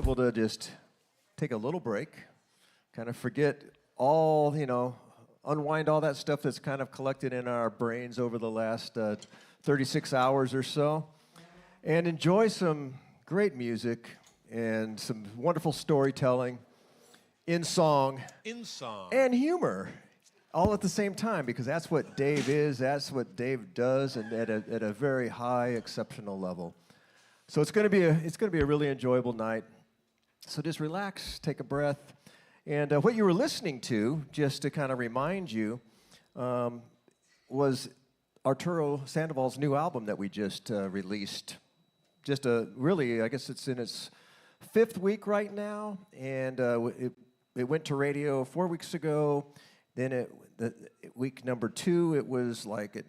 able to just take a little break, kind of forget all, unwind all that stuff that's kind of collected in our brains over the last 36 hours or so, and enjoy some great music and some wonderful storytelling in song and humor all at the same time, because that's what Dave is, that's what Dave does, and at a very high, exceptional level. So it's going to be a really enjoyable night. So just relax, take a breath. And what you were listening to, just to kind of remind you, was Arturo Sandoval's new album that we just released. Just really, I guess it's in its 5th week right now, and it went to radio 4 weeks ago. Then week number 2, it was like at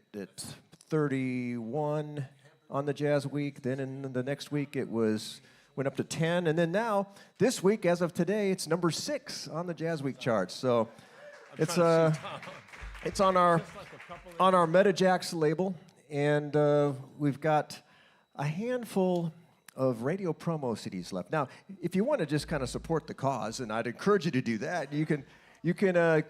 31 on the JazzWeek. Then in the next week, it went up to 10, and then now this week, as of today, it's number 6 on the JazzWeek chart. So it's on our METAJAX label, and we've got a handful of radio promo CDs left. Now, if you want to just kind of support the cause, and I'd encourage you to do that, you can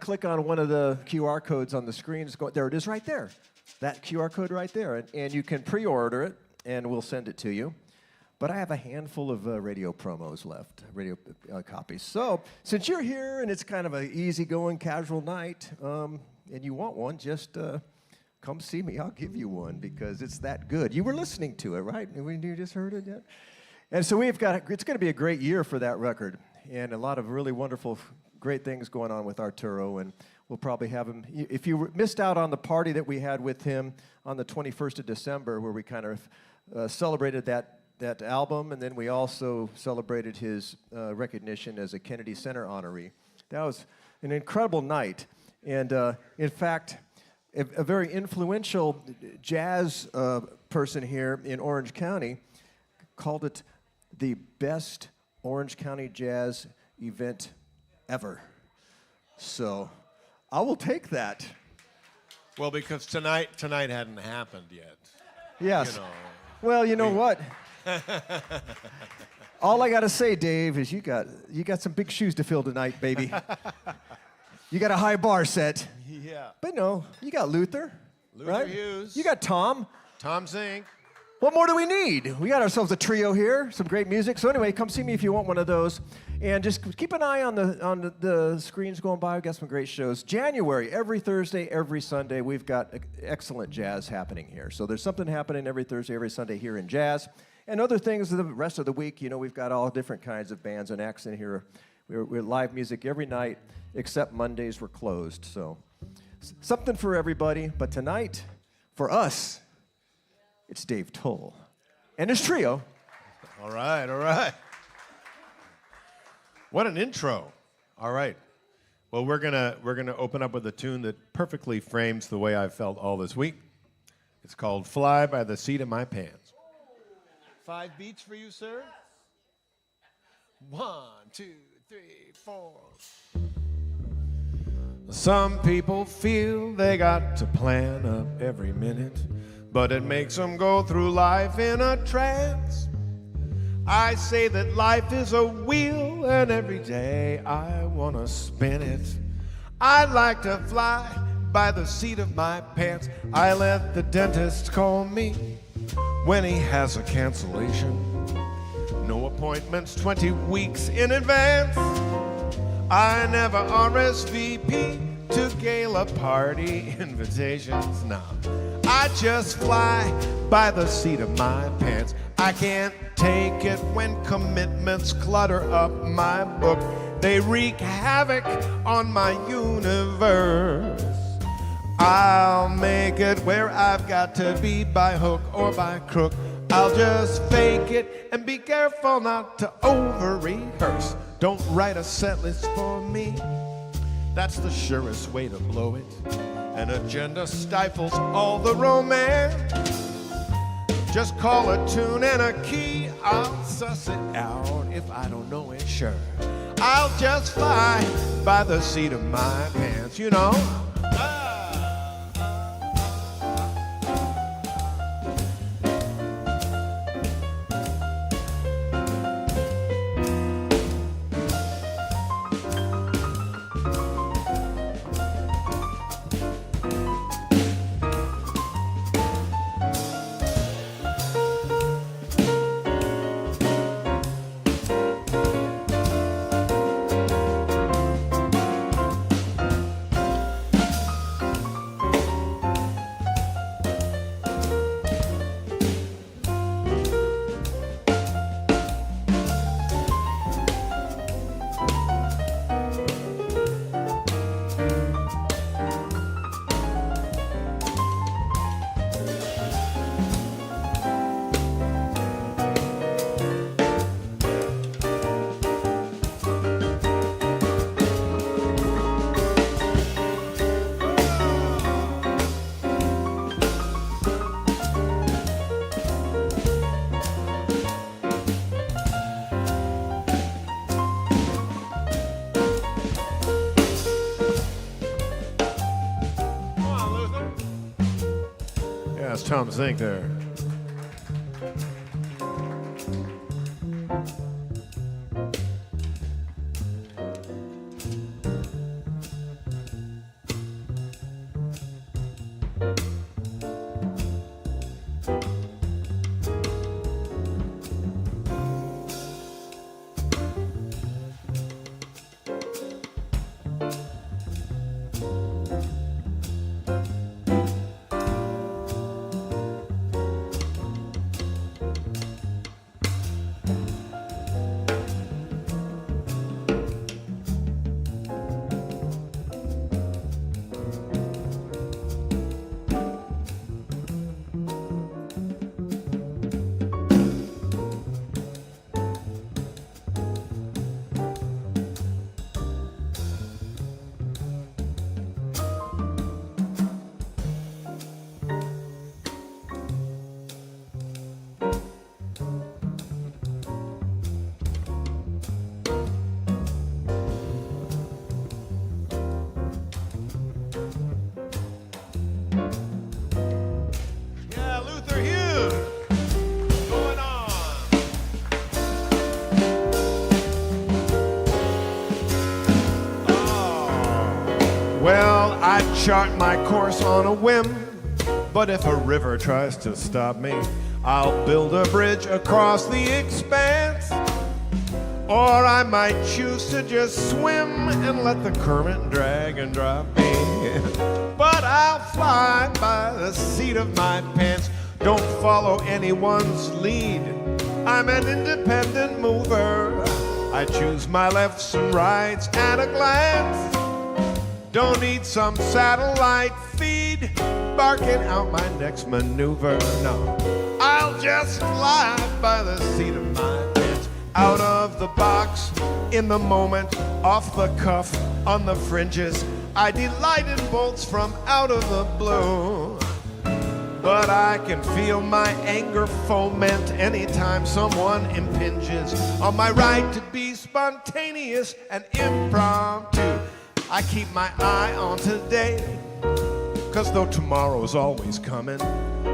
click on one of the QR codes on the screen. There it is right there, that QR code right there, and you can pre-order it, and we'll send it to you. But I have a handful of radio promos left, radio copies. So since you're here and it's kind of an easygoing, casual night, and you want one, just come see me. I'll give you one because it's that good. You were listening to it, right? You just heard it yet? And so it's going to be a great year for that record, and a lot of really wonderful, great things going on with Arturo, and we'll probably have him. If you missed out on the party that we had with him on the 21st of December, where we kind of celebrated that album, and then we also celebrated his recognition as a Kennedy Center honoree. That was an incredible night, and in fact, a very influential jazz person here in Orange County called it the best Orange County jazz event ever. So I will take that. Well, because tonight hadn't happened yet. Yes. Well, you know what? All I got to say, Dave, is you got some big shoes to fill tonight, baby. You got a high bar set. Yeah. But no, you got Luther right? Hughes. You got Tom. Tom Zink. What more do we need? We got ourselves a trio here, some great music. So anyway, come see me if you want one of those. And just keep an eye on the screens going by. We've got some great shows. January, every Thursday, every Sunday, we've got excellent jazz happening here. So there's something happening every Thursday, every Sunday here in jazz. And other things the rest of the week, we've got all different kinds of bands and acts in here. We're live music every night, except Mondays we're closed. So something for everybody. But tonight, for us, it's Dave Tull and his trio. All right, all right. What an intro. All right. Well, we're gonna open up with a tune that perfectly frames the way I've felt all this week. It's called "Fly by the Seat of My Pants." 5 beats for you, sir. 1, 2, 3, 4. Some people feel they got to plan up every minute, but it makes them go through life in a trance. I say that life is a wheel, and every day I want to spin it. I'd like to fly by the seat of my pants. I let the dentist call me when he has a cancellation. No appointments 20 weeks in advance. I never RSVP to gala party invitations. Nah, I just fly by the seat of my pants. I can't take it when commitments clutter up my book. They wreak havoc on my universe. I'll make it where I've got to be by hook or by crook. I'll just fake it and be careful not to over-rehearse. Don't write a set list for me. That's the surest way to blow it. An agenda stifles all the romance. Just call a tune and a key. I'll suss it out if I don't know it, sure. I'll just fly by the seat of my pants, Tom Zink there. Chart my course on a whim, but if a river tries to stop me, I'll build a bridge across the expanse. Or I might choose to just swim and let the current drag and drop me. But I'll fly by the seat of my pants, don't follow anyone's lead. I'm an independent mover, I choose my lefts and rights at a glance. Don't need some satellite feed barking out my next maneuver, no. I'll just fly by the seat of my pants, out of the box, in the moment, off the cuff, on the fringes. I delight in bolts from out of the blue. But I can feel my anger foment anytime someone impinges on my right to be spontaneous and impromptu. I keep my eye on today, 'cause though tomorrow's always coming,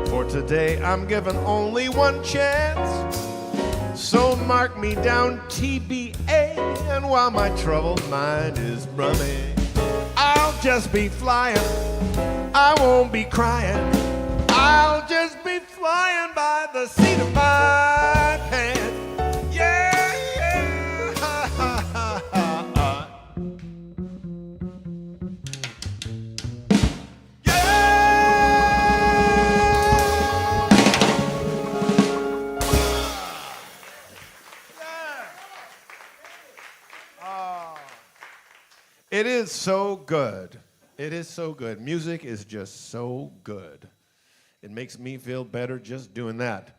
for today I'm given only one chance. So mark me down TBA, and while my troubled mind is brumming, I'll just be flying, I won't be crying. I'll just be flying by the seat of my pants. Yeah, yeah, ha, ha, ha, ha. It is so good. It is so good. Music is just so good. It makes me feel better just doing that.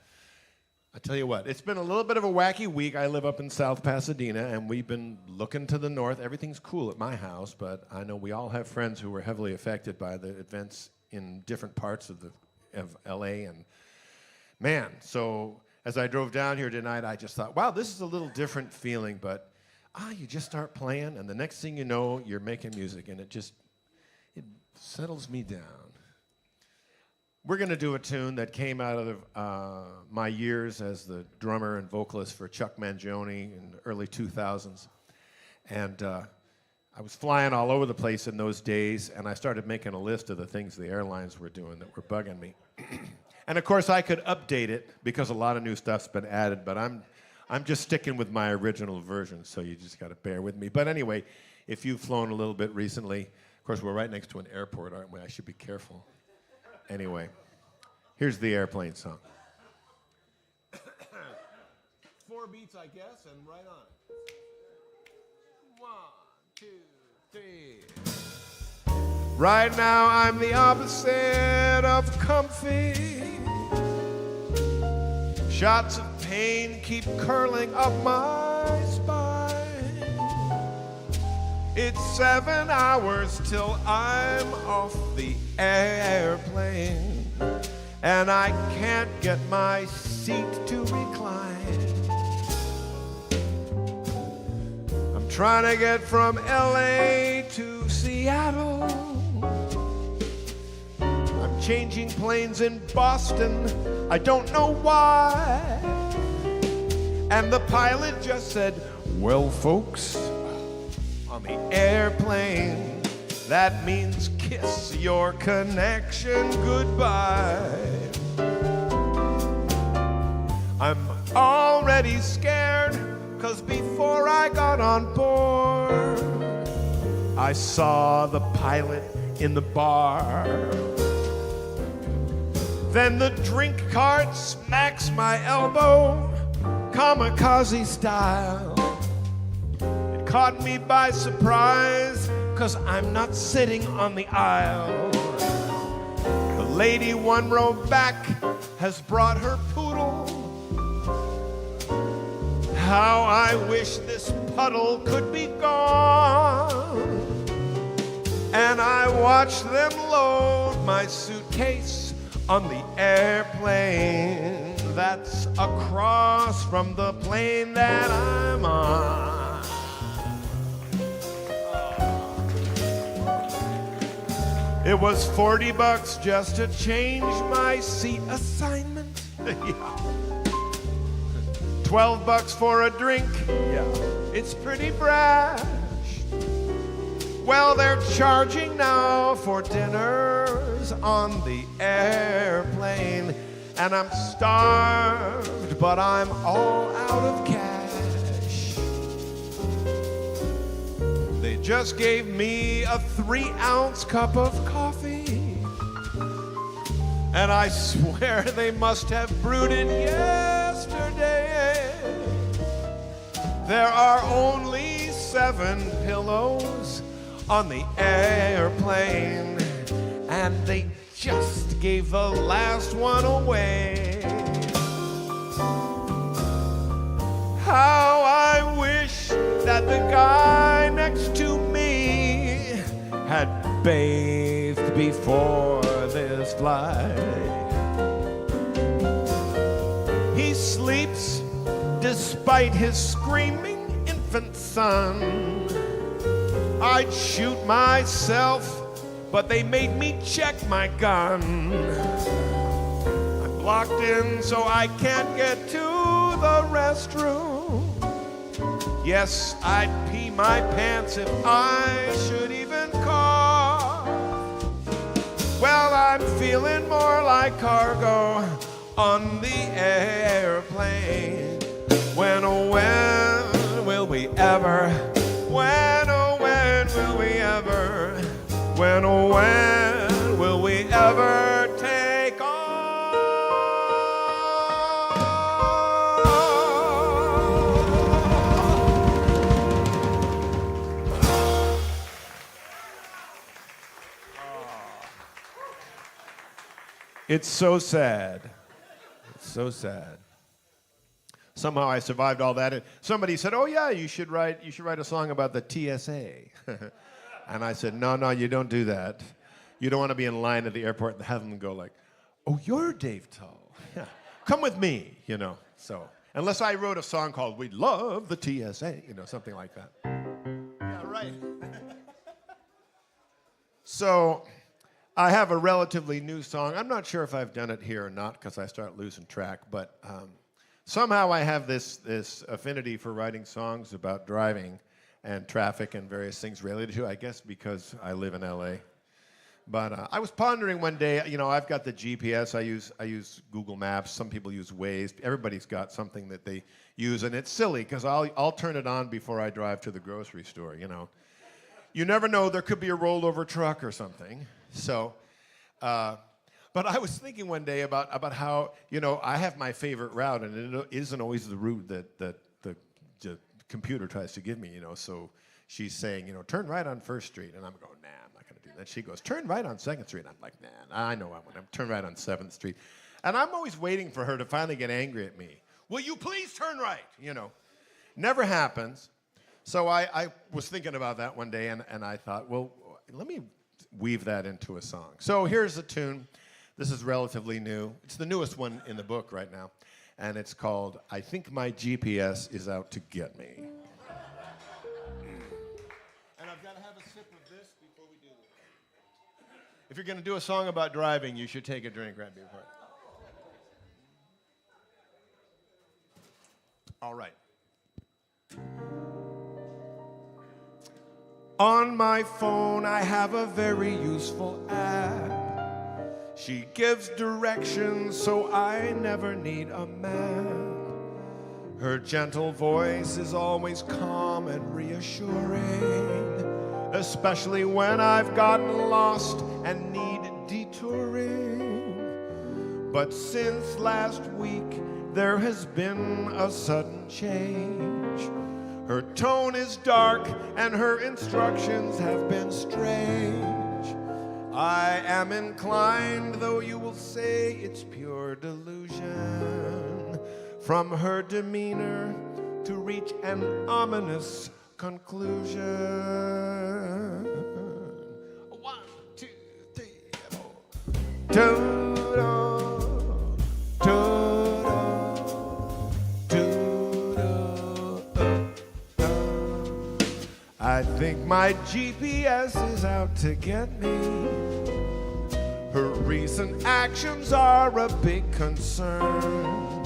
I tell you what, it's been a little bit of a wacky week. I live up in South Pasadena, and we've been looking to the north. Everything's cool at my house, but I know we all have friends who were heavily affected by the events in different parts of LA. And man, so as I drove down here tonight, I just thought, wow, this is a little different feeling, but you just start playing, and the next thing you know, you're making music, and it settles me down. We're going to do a tune that came out of my years as the drummer and vocalist for Chuck Mangione in the early 2000s. And I was flying all over the place in those days, and I started making a list of the things the airlines were doing that were bugging me. And of course, I could update it because a lot of new stuff's been added, but I'm just sticking with my original version, so you just got to bear with me. But anyway, if you've flown a little bit recently, of course, we're right next to an airport, aren't we? I should be careful. Anyway, here's the airplane song. 4 beats, I guess, and right on it. 1, 2, 3. Right now, I'm the opposite of comfy. Shots of pain keep curling up my spine. It's 7 hours till I'm off the airplane, and I can't get my seat to recline. I'm trying to get from LA to Seattle. I'm changing planes in Boston. I don't know why. And the pilot just said, well, folks, on the airplane, that means kiss your connection goodbye. I'm already scared, 'cause before I got on board, I saw the pilot in the bar. Then the drink cart smacks my elbow, kamikaze style. It caught me by surprise, 'cause I'm not sitting on the aisle. The lady one row back has brought her poodle. How I wish this puddle could be gone. And I watched them load my suitcase on the airplane that's across from the plane that I'm on. It was $40 just to change my seat assignment. Yeah. $12 for a drink. Yeah. It's pretty brash. Well, they're charging now for dinners on the airplane. And I'm starved, but I'm all out of cash. They just gave me a 3-ounce cup of coffee. And I swear they must have brewed it yesterday. There are only 7 pillows on the airplane, and they just gave the last one away. How I wish that the guy next to me had bathed before this flight. He sleeps despite his screaming infant son. I'd shoot myself, but they made me check my gun. I'm locked in so I can't get to the restroom. Yes, I'd pee my pants if I should even cough. Well, I'm feeling more like cargo on the airplane. When, oh, when will we ever? When, oh, when will we ever? When, oh, when will we ever take off? It's so sad. It's so sad. Somehow I survived all that. And somebody said, "Oh yeah, you should write a song about the TSA." And I said, "No, you don't do that. You don't want to be in line at the airport and have them go like, 'Oh, you're Dave Tull. Yeah. Come with me,' you know." So, unless I wrote a song called "We Love the TSA," you know, something like that. Yeah, right. So, I have a relatively new song. I'm not sure if I've done it here or not because I start losing track, but somehow I have this affinity for writing songs about driving and traffic and various things related to it, I guess because I live in LA. But I was pondering one day, you know, I've got the GPS, I use Google Maps, some people use Waze, everybody's got something that they use, and it's silly because I'll turn it on before I drive to the grocery store, you know. You never know, there could be a rollover truck or something. So, but I was thinking one day about how, you know, I have my favorite route, and it isn't always the route that the computer tries to give me, you know. So she's saying, you know, turn right on 1st Street, and I'm going, nah, I'm not going to do that. She goes, turn right on 2nd Street. I'm like, nah, I know I'm going to turn right on 7th Street. And I'm always waiting for her to finally get angry at me. Will you please turn right? You know, never happens. So I was thinking about that one day, and I thought, well, let me weave that into a song. So here's a tune. This is relatively new. It's the newest one in the book right now, and it's called "I Think My GPS Is Out to Get Me." And I've got to have a sip of this before we do this. If you're going to do a song about driving, you should take a drink right before. All right. On my phone, I have a very useful app. She gives directions, so I never need a map. Her gentle voice is always calm and reassuring, especially when I've gotten lost and need detouring. But since last week, there has been a sudden change. Her tone is dark and her instructions have been strange. I am inclined, though you will say it's pure delusion, from her demeanor to reach an ominous conclusion. 1, 2, 3, 4. Do-do, do-do, I think my GPS is out to get me. Her recent actions are a big concern.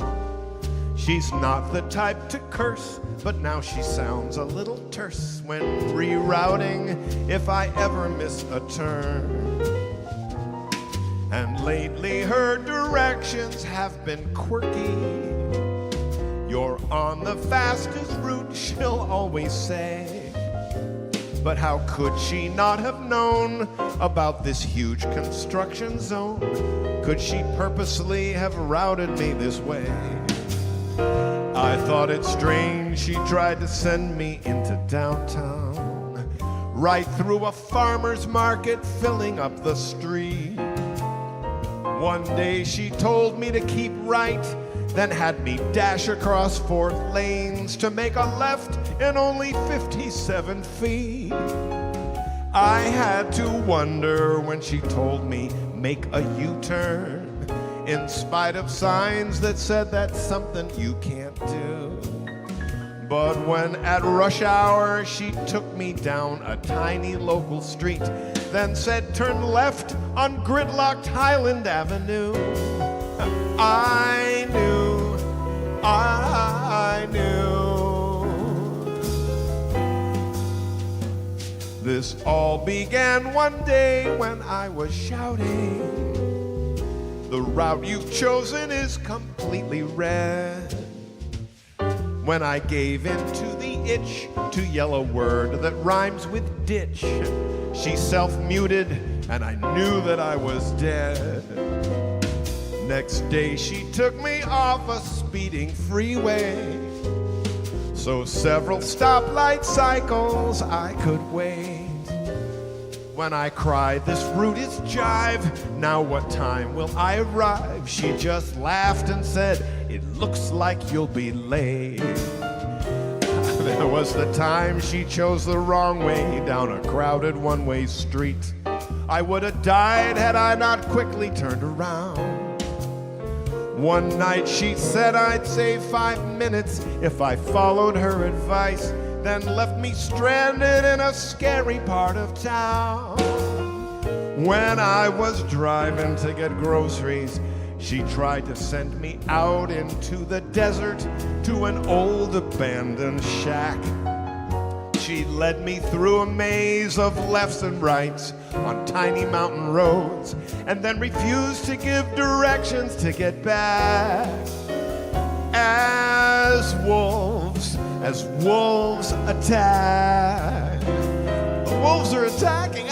She's not the type to curse, but now she sounds a little terse when rerouting if I ever miss a turn. And lately her directions have been quirky. You're on the fastest route, she'll always say. But how could she not have known about this huge construction zone? Could she purposely have routed me this way? I thought it strange she tried to send me into downtown, right through a farmer's market filling up the street. One day she told me to keep right, then had me dash across 4 lanes to make a left in only 57 feet. I had to wonder when she told me make a U-turn, in spite of signs that said that's something you can't do. But when at rush hour she took me down a tiny local street, then said turn left on gridlocked Highland Avenue, I knew. This all began one day when I was shouting, the route you've chosen is completely red. When I gave in to the itch to yell a word that rhymes with ditch, she self-muted and I knew that I was dead. Next day she took me off a speeding freeway, so several stoplight cycles I could wait. When I cried, this route is jive, now what time will I arrive? She just laughed and said, it looks like you'll be late. There was the time she chose the wrong way down a crowded one-way street. I would have died had I not quickly turned around. One night she said I'd save 5 minutes if I followed her advice, then left me stranded in a scary part of town. When I was driving to get groceries, she tried to send me out into the desert to an old abandoned shack. She led me through a maze of lefts and rights on tiny mountain roads, and then refused to give directions to get back. As wolves attack. The wolves are attacking.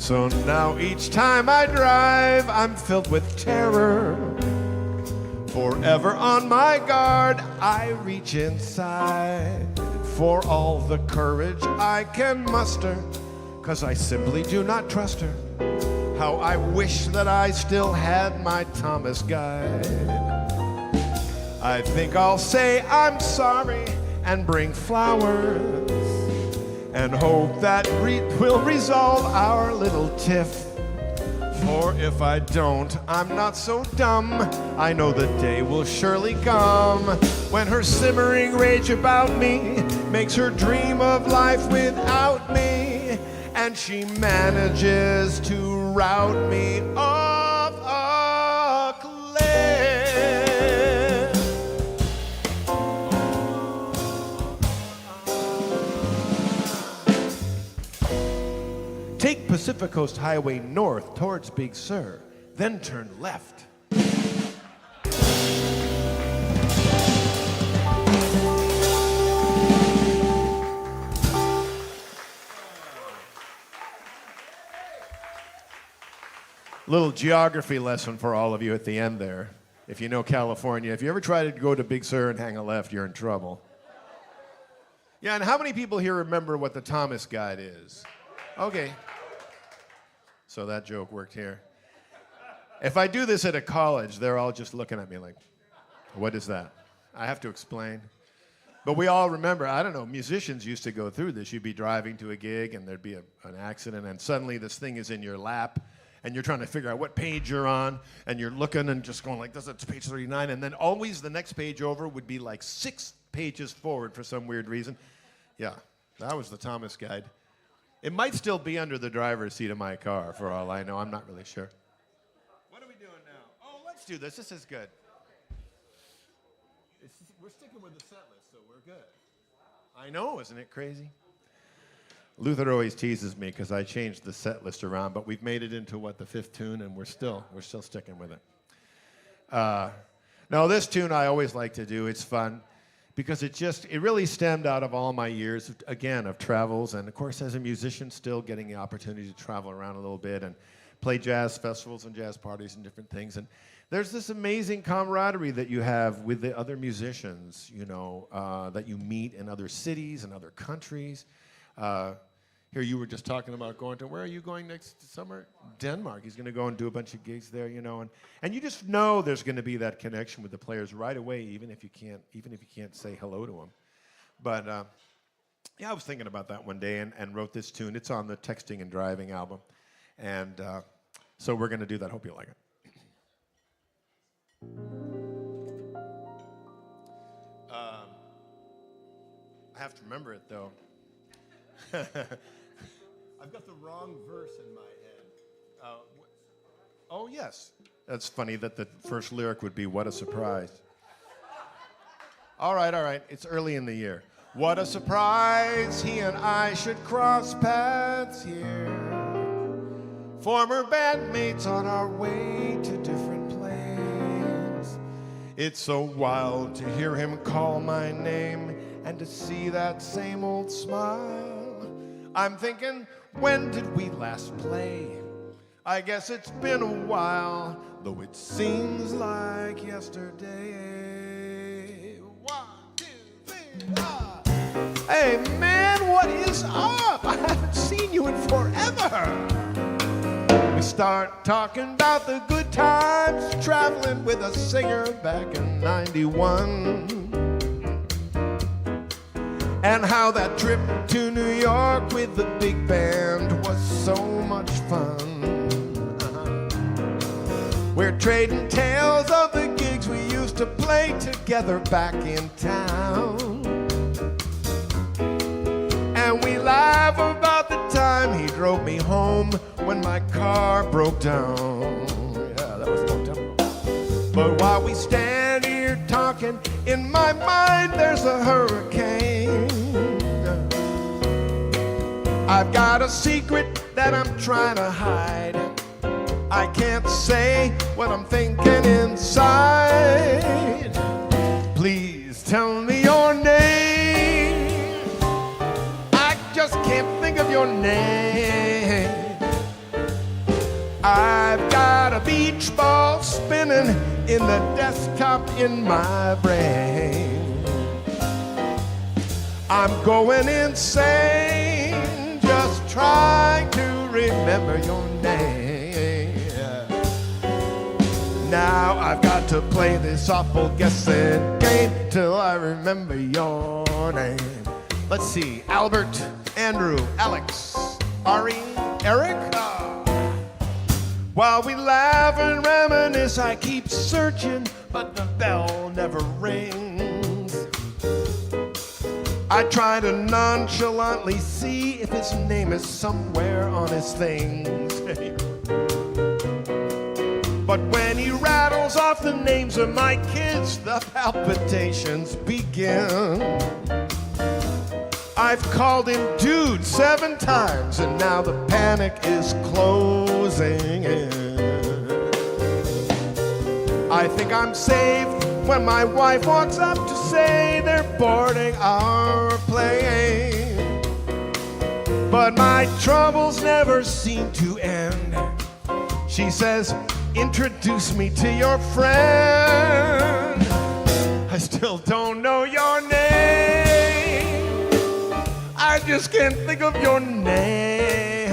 So now each time I drive, I'm filled with terror. Forever on my guard, I reach inside for all the courage I can muster, 'cause I simply do not trust her. How I wish that I still had my Thomas guide. I think I'll say I'm sorry and bring flowers and hope that will resolve our little tiff. For if I don't, I'm not so dumb. I know the day will surely come when her simmering rage about me makes her dream of life without me, and she manages to rout me off a cliff. Take Pacific Coast Highway north towards Big Sur, then turn left. Little geography lesson for all of you at the end there. If you know California, if you ever try to go to Big Sur and hang a left, you're in trouble. Yeah, and how many people here remember what the Thomas Guide is? Okay. So that joke worked here. If I do this at a college, they're all just looking at me like, what is that? I have to explain. But we all remember, I don't know, musicians used to go through this. You'd be driving to a gig and there'd be an accident and suddenly this thing is in your lap and you're trying to figure out what page you're on and you're looking and just going like this, it's page 39, and then always the next page over would be like 6 pages forward for some weird reason. Yeah, that was the Thomas Guide. It might still be under the driver's seat of my car, for all I know. I'm not really sure. What are we doing now? Oh, let's do this. This is good. We're sticking with the set list, so we're good. I know, isn't it crazy? Luther always teases me because I changed the set list around, but we've made it into, what, the 5th tune, and we're still sticking with it. Now, this tune I always like to do. It's fun. Because it really stemmed out of all my years, again, of travels. And of course, as a musician, still getting the opportunity to travel around a little bit and play jazz festivals and jazz parties and different things. And there's this amazing camaraderie that you have with the other musicians, you know, that you meet in other cities and other countries. Here you were just talking about going to, where are you going next summer? Denmark. He's going to go and do a bunch of gigs there, you know, and you just know there's going to be that connection with the players right away, even if you can't say hello to them. But yeah, I was thinking about that one day and wrote this tune. It's on the Texting and Driving album, and so we're going to do that. Hope you like it. I have to remember it though. I've got the wrong verse in my head. Oh, yes. That's funny that the first lyric would be, what a surprise. All right. It's early in the year. What a surprise, he and I should cross paths here. Former bandmates on our way to different planes. It's so wild to hear him call my name and to see that same old smile. I'm thinking, when did we last play? I guess it's been a while, though it seems like yesterday. 1, 2, 3, 4. Hey man, what is up? I haven't seen you in forever. We start talking about the good times, traveling with a singer back in '91. And how that trip to New York with the big band was so much fun. We're trading tales of the gigs we used to play together back in town. And we laugh about the time he drove me home when my car broke down. Yeah, that was a long time ago. But while we stand here talking, in my mind there's a hurricane. I've got a secret that I'm trying to hide. I can't say what I'm thinking inside. Please tell me your name. I just can't think of your name. spinning in the desktop in my brain. I'm going insane, just trying to remember your name. Now I've got to play this awful guessing game till I remember your name. Let's see, Albert, Andrew, Alex, Ari, Eric. While we laugh and reminisce, I keep searching, but the bell never rings. I try to nonchalantly see if his name is somewhere on his things. But when he rattles off the names of my kids, the palpitations begin. I've called him dude 7 times, and now the panic is closing in. I think I'm saved when my wife walks up to say they're boarding our plane. But my troubles never seem to end. She says, introduce me to your friend. I still don't know your name. I just can't think of your name.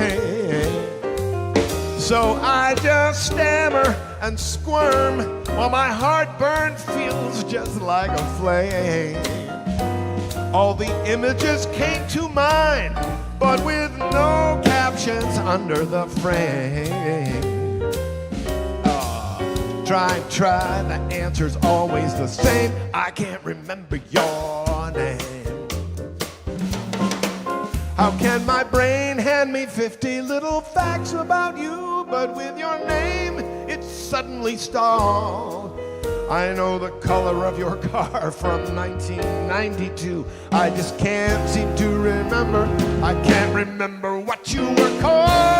So I just stammer and squirm while my heartburn feels just like a flame. All the images came to mind, but with no captions under the frame. Try, the answer's always the same. I can't remember your name. How can my brain hand me 50 little facts about you, but with your name, it's suddenly stalled? I know the color of your car from 1992. I just can't seem to remember. I can't remember what you were called.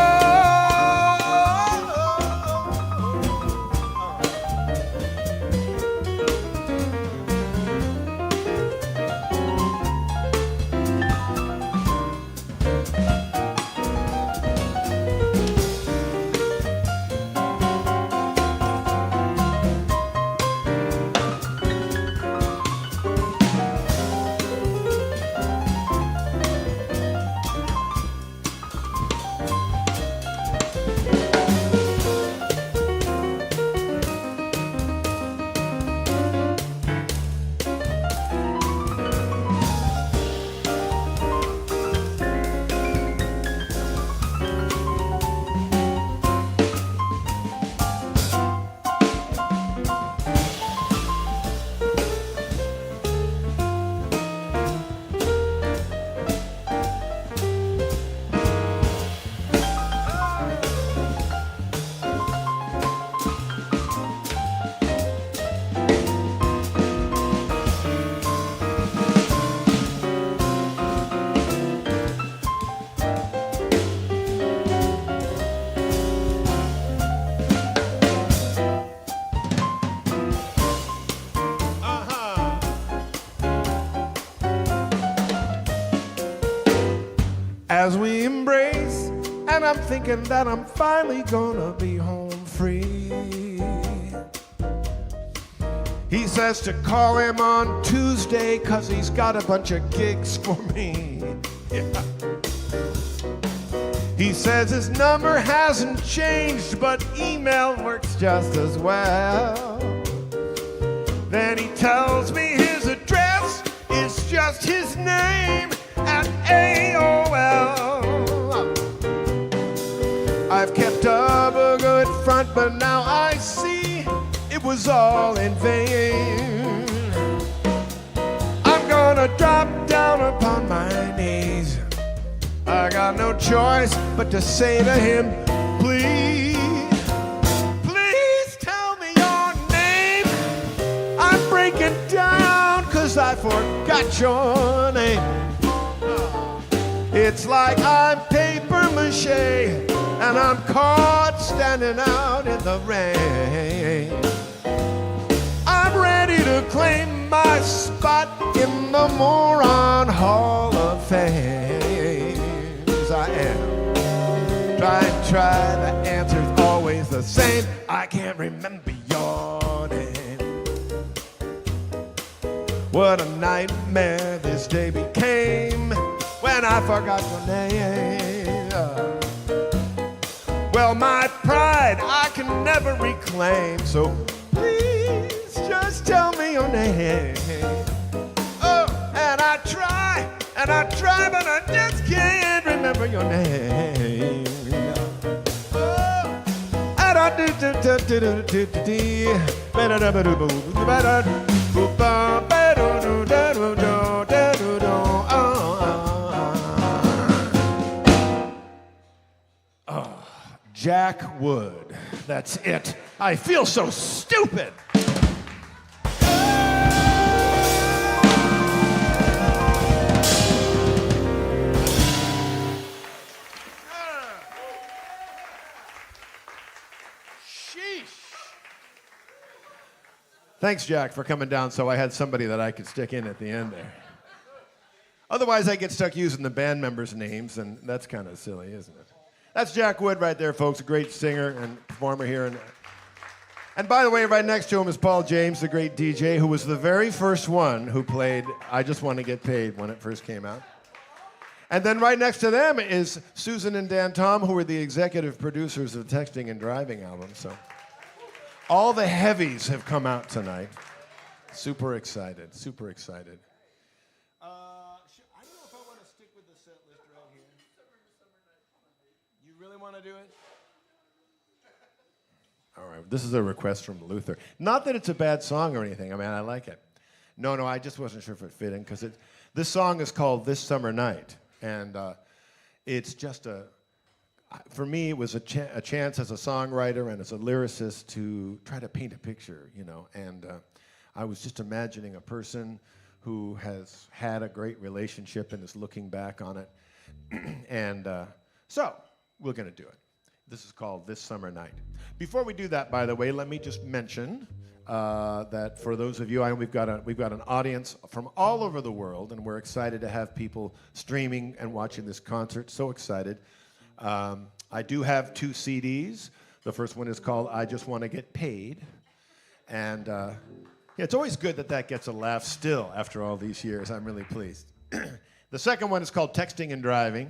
As we embrace, and I'm thinking that I'm finally gonna be home free. He says to call him on Tuesday, 'cause he's got a bunch of gigs for me. Yeah. He says his number hasn't changed, but email works just as well. Then he tells me his address is just his name at AOL. I've kept up a good front, but now I see it was all in vain. I'm gonna drop down upon my knees. I got no choice but to say to him, please, please tell me your name. I'm breaking down 'cause I forgot your name. It's like I'm paper mache and I'm caught standing out in the rain. I'm ready to claim my spot in the Moron Hall of Fame. Yes, I am. Try, the answer's always the same. I can't remember your What a nightmare this day became when I forgot your name. Well, my pride I can never reclaim, so please just tell me your name. Oh, and I try, but I just can't remember your name. Oh, and I do. Jack Wood. That's it. I feel so stupid. Thanks, Jack, for coming down so I had somebody that I could stick in at the end there. Otherwise, I get stuck using the band members' names, and that's kind of silly, isn't it? That's Jack Wood right there, folks, a great singer and performer here. And by the way, right next to him is Paul James, the great DJ, who was the very first one who played I Just Want to Get Paid when it first came out. And then right next to them is Susan and Dan Tom, who were the executive producers of the Texting and Driving album. So all the heavies have come out tonight. Super excited, super excited. I don't know if I want to stick with the set list right here. You really want to do it? All right, this is a request from Luther. Not that it's a bad song or anything. I mean, I like it. No, I just wasn't sure if it fit in because this song is called This Summer Night. And it's just for me, it was a chance as a songwriter and as a lyricist to try to paint a picture, you know. And I was just imagining a person who has had a great relationship and is looking back on it. And so we're going to do it. This is called This Summer Night. Before we do that, by the way, let me just mention that for those of you, we've got an audience from all over the world, and we're excited to have people streaming and watching this concert. So excited. I do have 2 CDs. The first one is called I Just Want to Get Paid. And yeah, it's always good that gets a laugh still after all these years. I'm really pleased. The second one is called Texting and Driving.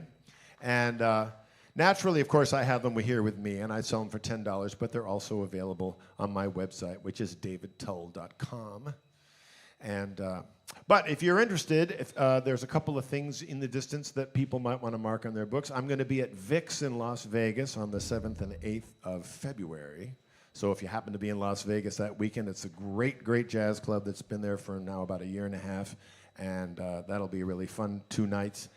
And naturally, of course, I have them here with me, and I sell them for $10, but they're also available on my website, which is davidtull.com. And but if you're interested, there's a couple of things in the distance that people might want to mark on their books. I'm going to be at VIX in Las Vegas on the 7th and 8th of February. So if you happen to be in Las Vegas that weekend, it's a great, great jazz club that's been there for now about a year and a half, and that'll be really fun 2 nights.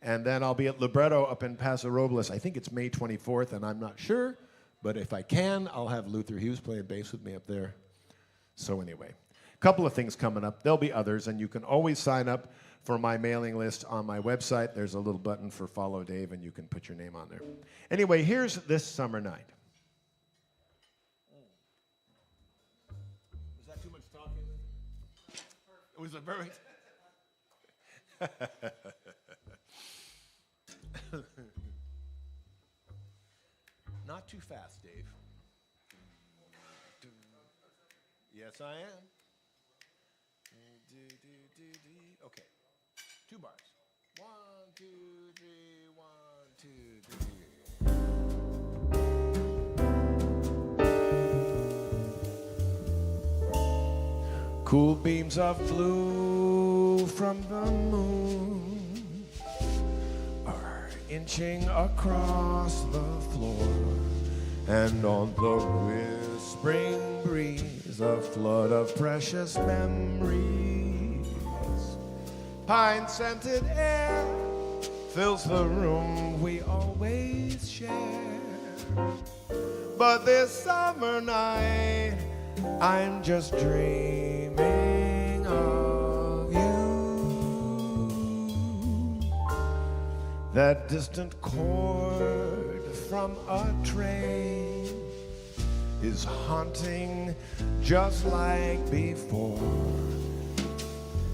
And then I'll be at Libretto up in Paso Robles. I think it's May 24th, and I'm not sure, but if I can, I'll have Luther Hughes playing bass with me up there. So anyway, a couple of things coming up. There'll be others, and you can always sign up for my mailing list on my website. There's a little button for Follow Dave, and you can put your name on there. Anyway, here's This Summer Night. Was that too much talking? It was a very... Not too fast, Dave. Yes, I am. Okay. 2 bars. 1, 2, 3, 1, 2, 3. Cool beams of blue from the moon are inching across the floor, and on the whispering breeze a flood of precious memories. Pine-scented air fills the room we always share, but this summer night I'm just dreaming of you. That distant chord from a train is haunting just like before,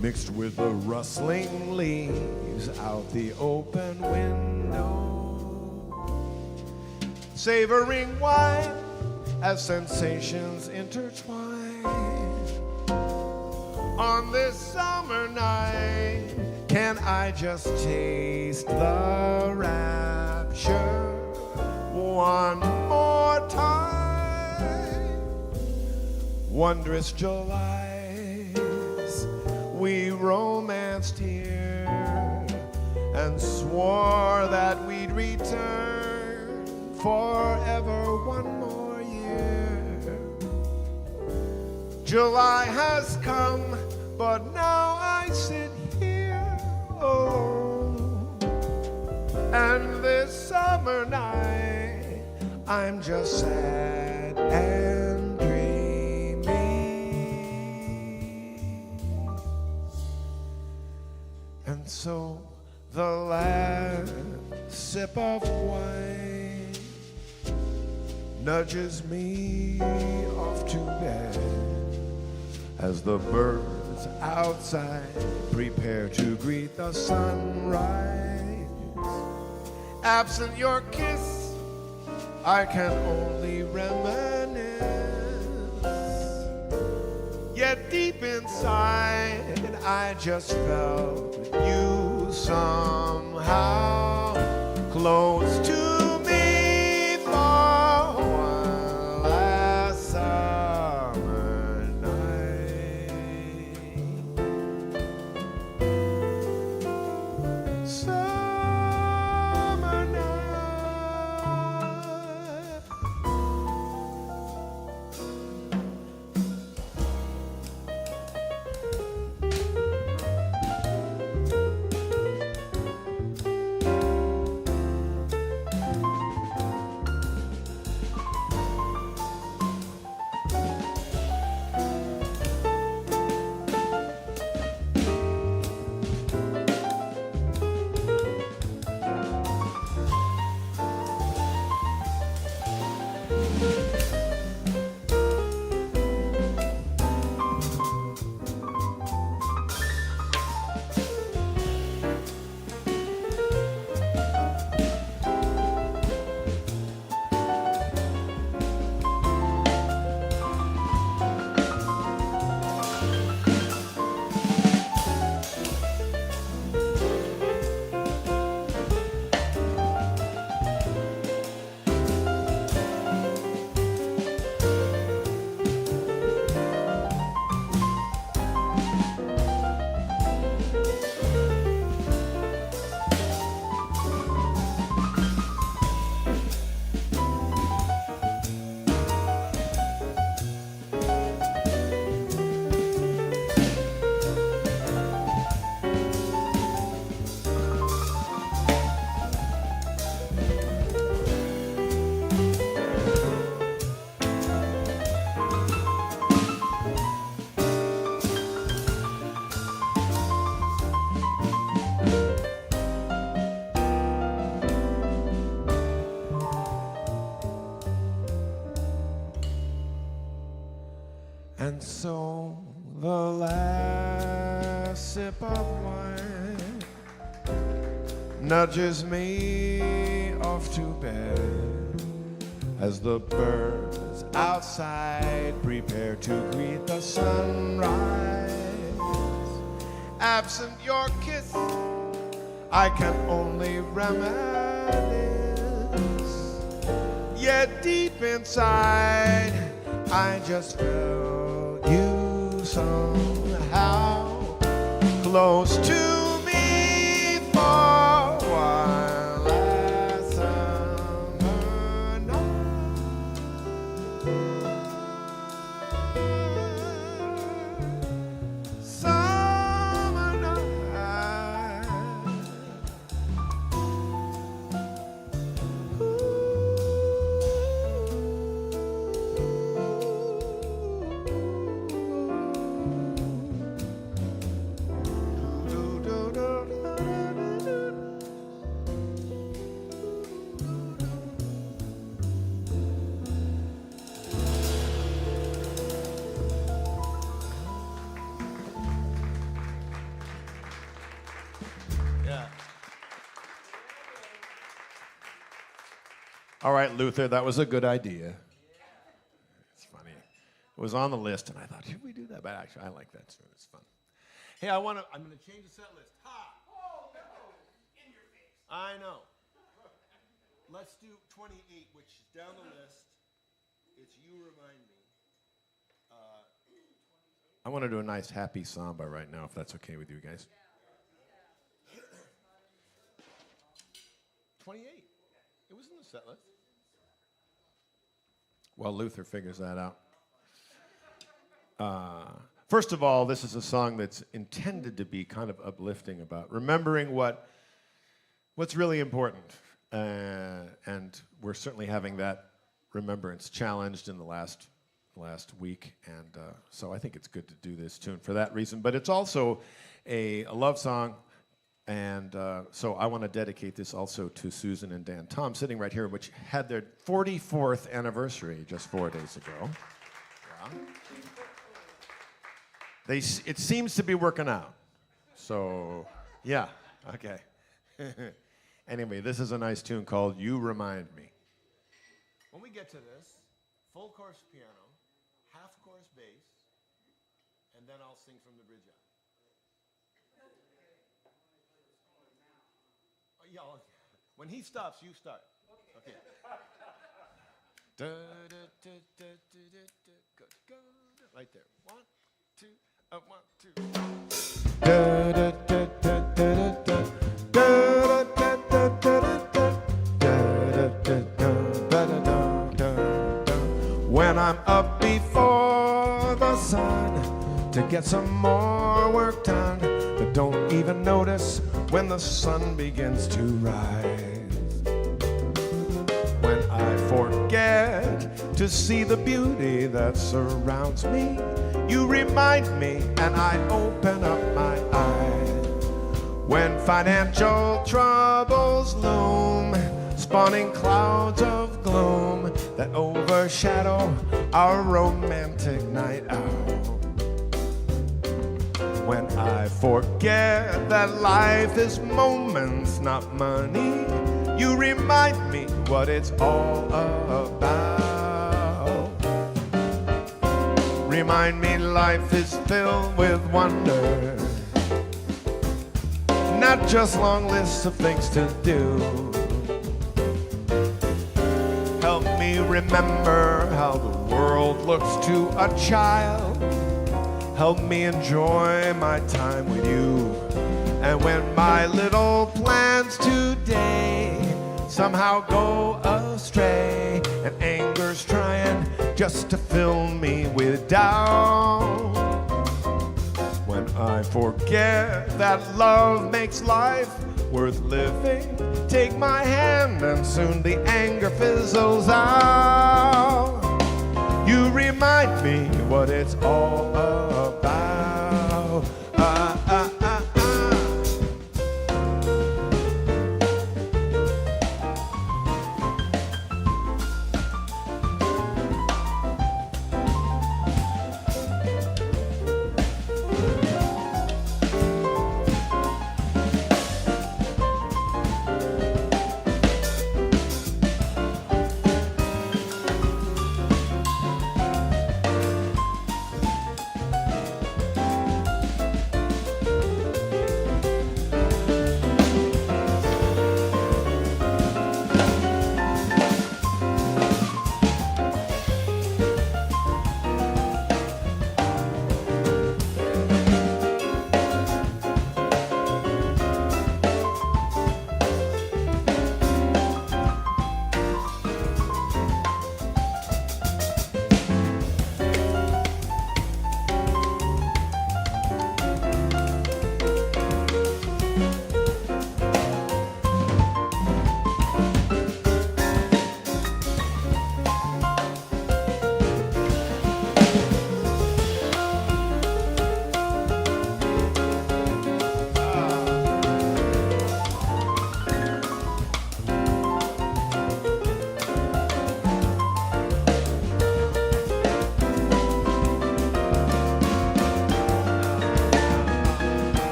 mixed with the rustling leaves out the open window, savoring wine as sensations intertwine. on this summer night. Can I just taste the rapture one more time? Wondrous Julys, we romanced here and swore that we'd return forever one more year. July has come, but now I sit here alone. And this summer night, I'm just sad and dreamy. And so the last sip of wine nudges me off to bed as the birds outside prepare to greet the sunrise. Absent your kiss, I can only reminisce. Yet deep inside, I just felt you somehow close to me for one last summer night. Summer night. And so the last sip of wine nudges me off to bed as the birds outside prepare to greet the sunrise. Absent your kiss, I can only reminisce. Yet deep inside, I just felt you somehow close to me for one last summer night. Summer night. All right, Luther, that was a good idea. It's funny. It was on the list, and I thought, should we do that, but actually I like that tune. It's fun. Hey, I'm going to change the set list. Ha! Oh, no! In your face. I know. Let's do 28, which is down the list. It's You Remind Me. I want to do a nice happy samba right now, if that's okay with you guys. 28. It was in the set list. Well, Luther figures that out. First of all, this is a song that's intended to be kind of uplifting about remembering what's really important. And we're certainly having that remembrance challenged in the last week, and so I think it's good to do this tune for that reason. But it's also a love song, and so I want to dedicate this also to Susan and Dan Tom, sitting right here, which had their 44th anniversary just 4 days ago. Yeah. It seems to be working out. So, yeah, okay. Anyway, this is a nice tune called You Remind Me. When we get to this, full course piano, half course bass, and then I'll sing from the bridge out. Oh, yeah, when he stops, you start. Okay. Go. Right there. 1, 2, 1, 2. When I'm up before the sun to get some more work done, but don't even notice when the sun begins to rise. When I forget to see the beauty that surrounds me, you remind me and I open up my eyes. When financial troubles loom, spawning clouds of gloom that overshadow our romantic night out. When I forget that life is moments, not money, you remind me what it's all about. Remind me life is filled with wonder, not just long lists of things to do. Help me remember how the world looks to a child. Help me enjoy my time with you. And when my little plans today somehow go astray, and anger's trying just to fill me with doubt, when I forget that love makes life worth living, take my hand and soon the anger fizzles out. You remind me what it's all about.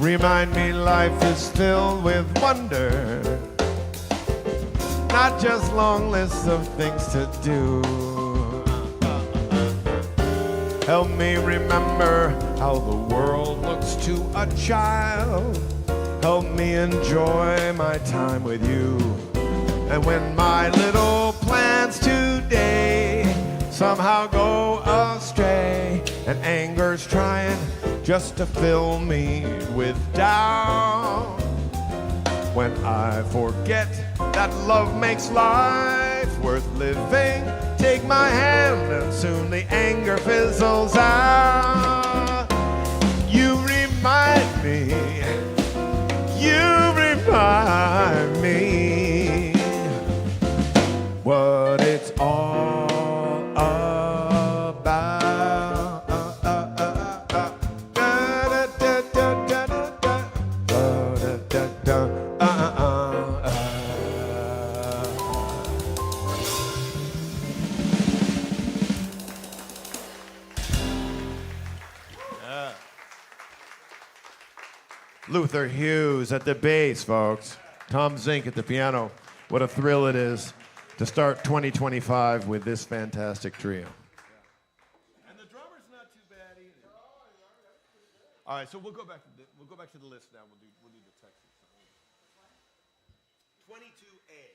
Remind me life is filled with wonder, not just long lists of things to do. Help me remember how the world looks to a child. Help me enjoy my time with you. And when my little plans today somehow go astray, and anger's trying just to fill me with doubt, when I forget that love makes life worth living, take my hand and soon the anger fizzles out. You remind me what it's all about. Luther Hughes at the bass, folks. Tom Zink at the piano. What a thrill it is to start 2025 with this fantastic trio. And the drummer's not too bad either. All right, so we'll go back to the list now. We'll do the Texas song. 22A.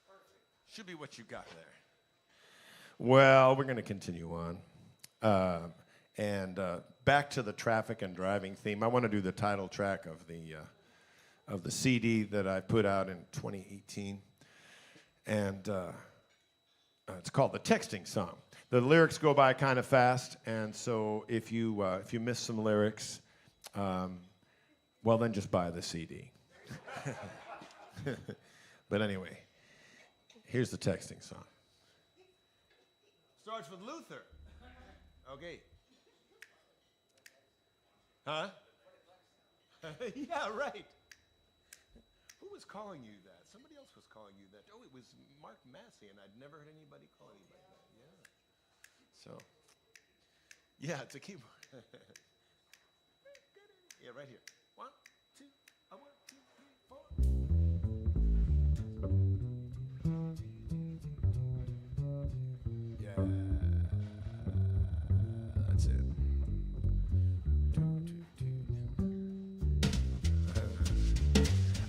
Perfect. Should be what you got there. Well, we're going to continue on. Back to the traffic and driving theme. I want to do the title track of the CD that I put out in 2018, and it's called The Texting Song. The lyrics go by kind of fast, and so if you miss some lyrics, well then just buy the CD. But anyway, here's the texting song. Starts with Luther. Okay. Huh? Yeah, right. Who was calling you that? Somebody else was calling you that. Oh, it was Mark Massey, and I'd never heard anybody call anybody that. Yeah. So, yeah, it's a keyboard. Yeah, right here. 1, 2, 1, 2, 3, 4. Yeah. That's it.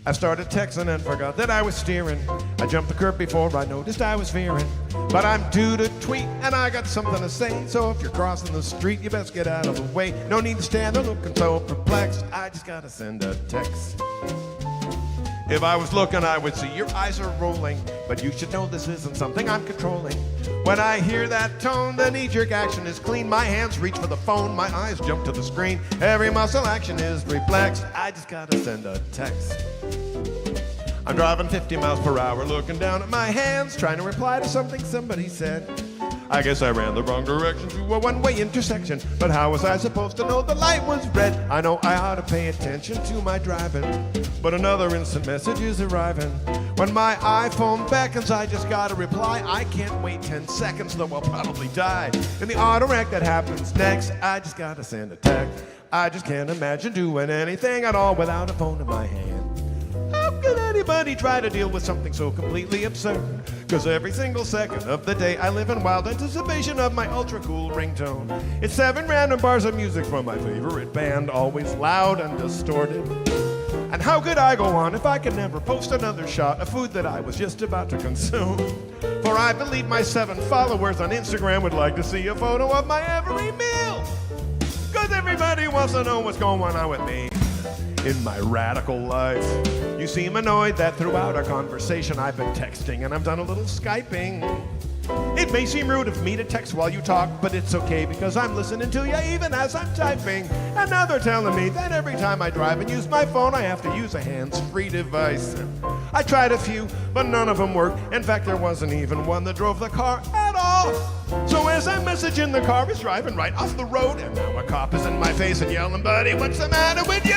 I started texting and forgot that I was steering. I jumped the curb before I noticed I was veering. But I'm due to tweet and I got something to say. So if you're crossing the street, you best get out of the way. No need to stand there looking so perplexed. I just gotta send a text. If I was looking, I would see your eyes are rolling. But you should know this isn't something I'm controlling. When I hear that tone, the knee-jerk action is clean. My hands reach for the phone, my eyes jump to the screen. Every muscle action is reflexed. I just gotta send a text. I'm driving 50 miles per hour, looking down at my hands, trying to reply to something somebody said. I guess I ran the wrong direction through a one-way intersection, but how was I supposed to know the light was red? I know I ought to pay attention to my driving, but another instant message is arriving. When my iPhone beckons, I just gotta reply. I can't wait 10 seconds, though I'll probably die. In the auto wreck that happens next, I just gotta send a text. I just can't imagine doing anything at all without a phone in my hand. How could anybody try to deal with something so completely absurd? Cause every single second of the day I live in wild anticipation of my ultra cool ringtone. It's 7 random bars of music from my favorite band, always loud and distorted. And how could I go on if I could never post another shot of food that I was just about to consume? For I believe my 7 followers on Instagram would like to see a photo of my every meal. Cause everybody wants to know what's going on with me in my radical life. You seem annoyed that throughout our conversation I've been texting and I've done a little Skyping. It may seem rude of me to text while you talk, but it's okay because I'm listening to you even as I'm typing. And now they're telling me that every time I drive and use my phone, I have to use a hands-free device. I tried a few, but none of them worked. In fact, there wasn't even one that drove the car at all. So as I'm messaging, the car is driving right off the road, and now a cop is in my face and yelling, buddy, what's the matter with you?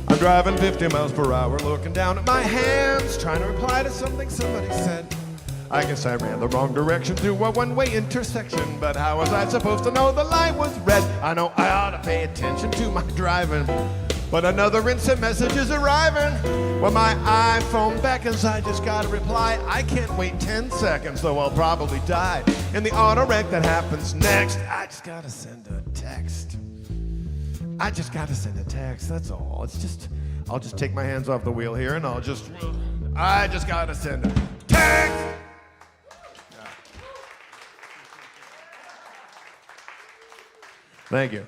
I'm driving 50 miles per hour, looking down at my hands, trying to reply to something somebody said. I guess I ran the wrong direction through a one-way intersection, but how was I supposed to know the light was red? I know I ought to pay attention to my driving, but another instant message is arriving. When my iPhone beckons, I just gotta reply. I can't wait 10 seconds, though I'll probably die in the auto wreck that happens next. I just gotta send a text. I just gotta send a text, that's all. It's just, I'll just take my hands off the wheel here and I just gotta send a text. Thank you.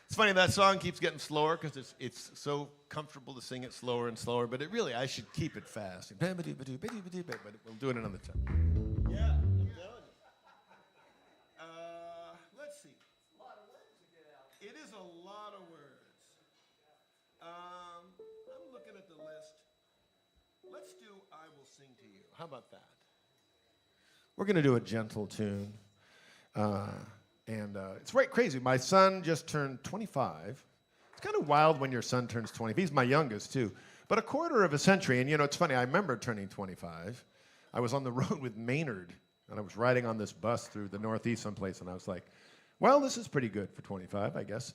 It's funny, that song keeps getting slower because it's so comfortable to sing it slower and slower, but it really, I should keep it fast. But we'll do it another time. Yeah, I'm telling you. Let's see. A lot of words to get out. It is a lot of words. I'm looking at the list. Let's do I Will Sing to You. How about that? We're going to do a gentle tune. And it's right crazy. My son just turned 25. It's kind of wild when your son turns 20. He's my youngest, too. But a quarter of a century. And, you know, it's funny. I remember turning 25. I was on the road with Maynard, and I was riding on this bus through the Northeast someplace, and I was like, well, this is pretty good for 25, I guess.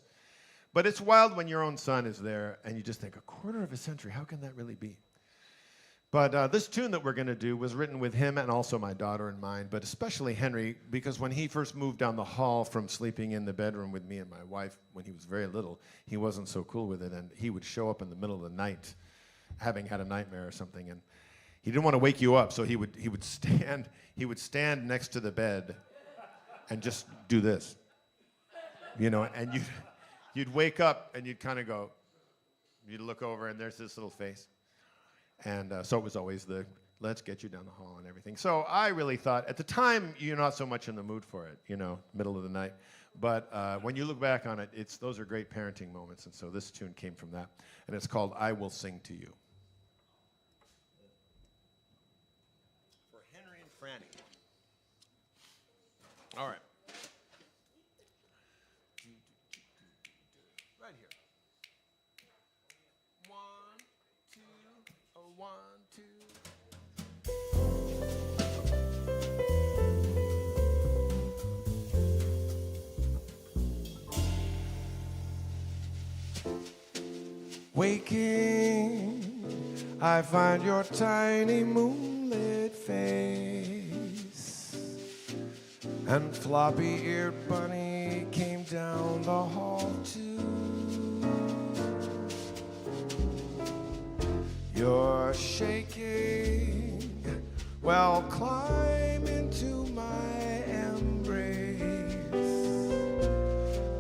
But it's wild when your own son is there, and you just think, a quarter of a century, how can that really be? But this tune that we're going to do was written with him and also my daughter in mind, but especially Henry, because when he first moved down the hall from sleeping in the bedroom with me and my wife when he was very little, he wasn't so cool with it, and he would show up in the middle of the night having had a nightmare or something, and he didn't want to wake you up, so he would stand next to the bed and just do this, you know, and you'd wake up and you'd kind of go, you'd look over and there's this little face. And so it was always the, let's get you down the hall and everything. So I really thought, at the time, you're not so much in the mood for it, you know, middle of the night. But when you look back on it, those are great parenting moments. And so this tune came from that. And it's called I Will Sing to You. For Henry and Franny. All right. Right here. 1, 2, 1, 2. Waking, I find your tiny moonlit face, and floppy-eared bunny came down the hall too. You're shaking, well, climb into my embrace,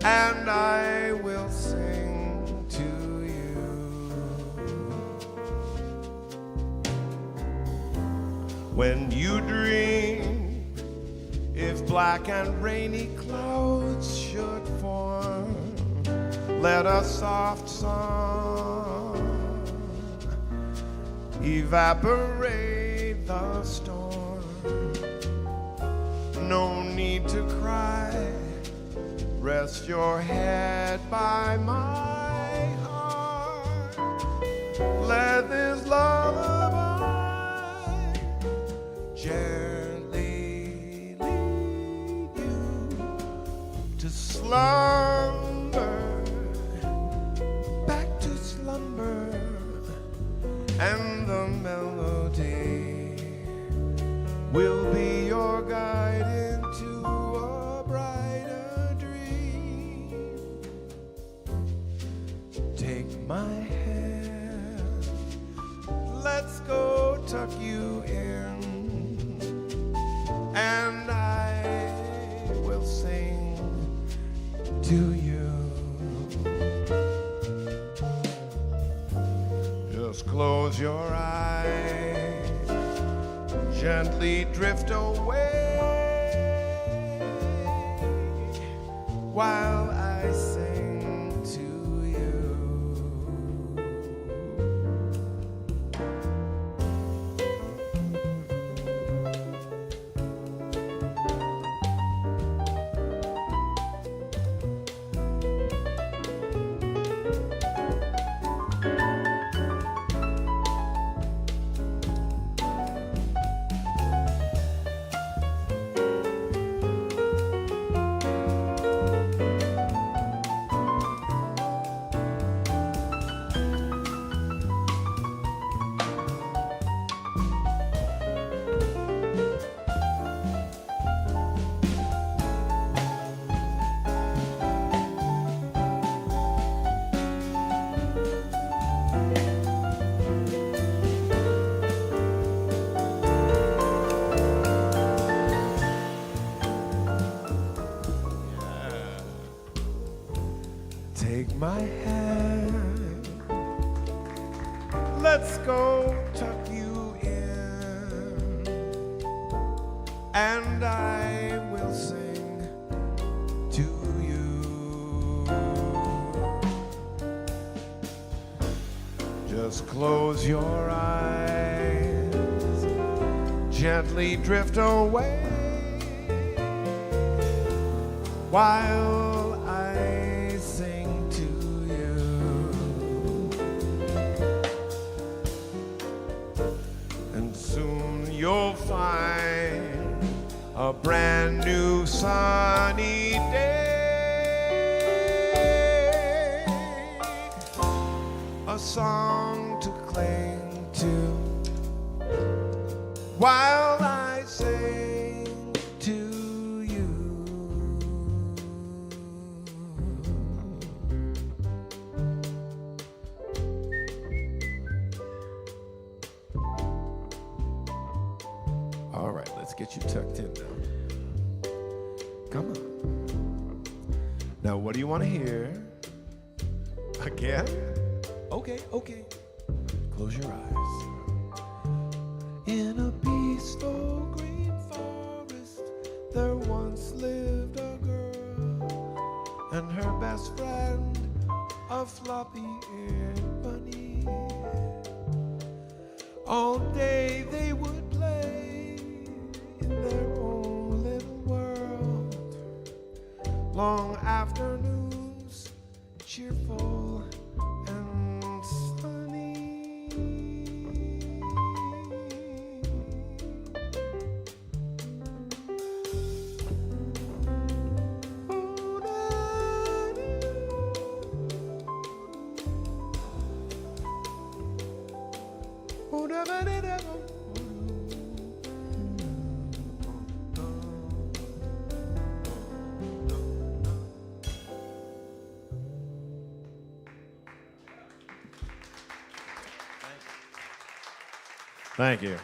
and I will sing to you. When you dream, if black and rainy clouds should form, let a soft song evaporate the storm. No need to cry, rest your head by my heart. Let this lullaby gently lead you to slumber, back to slumber, and the melody will be your guide into a brighter dream. Take my hand, let's go tuck you in, and I will sing to you. Just close your eyes, gently drift away while I sing to you. Take my hand, let's go tuck you in, and I will sing to you. Just close your eyes, gently drift away while I sing to you. And soon you'll find a brand new sunny day, a song to cling to while I sing to you. All right, let's get you tucked in now. Come on. Now, what do you want to hear? Again? Okay, okay. Close your eyes. In a peaceful green forest, there once lived a girl and her best friend, a floppy-eared bunny. All day they would play in their own little world. Long afternoons, cheerful and sunny. Thank you.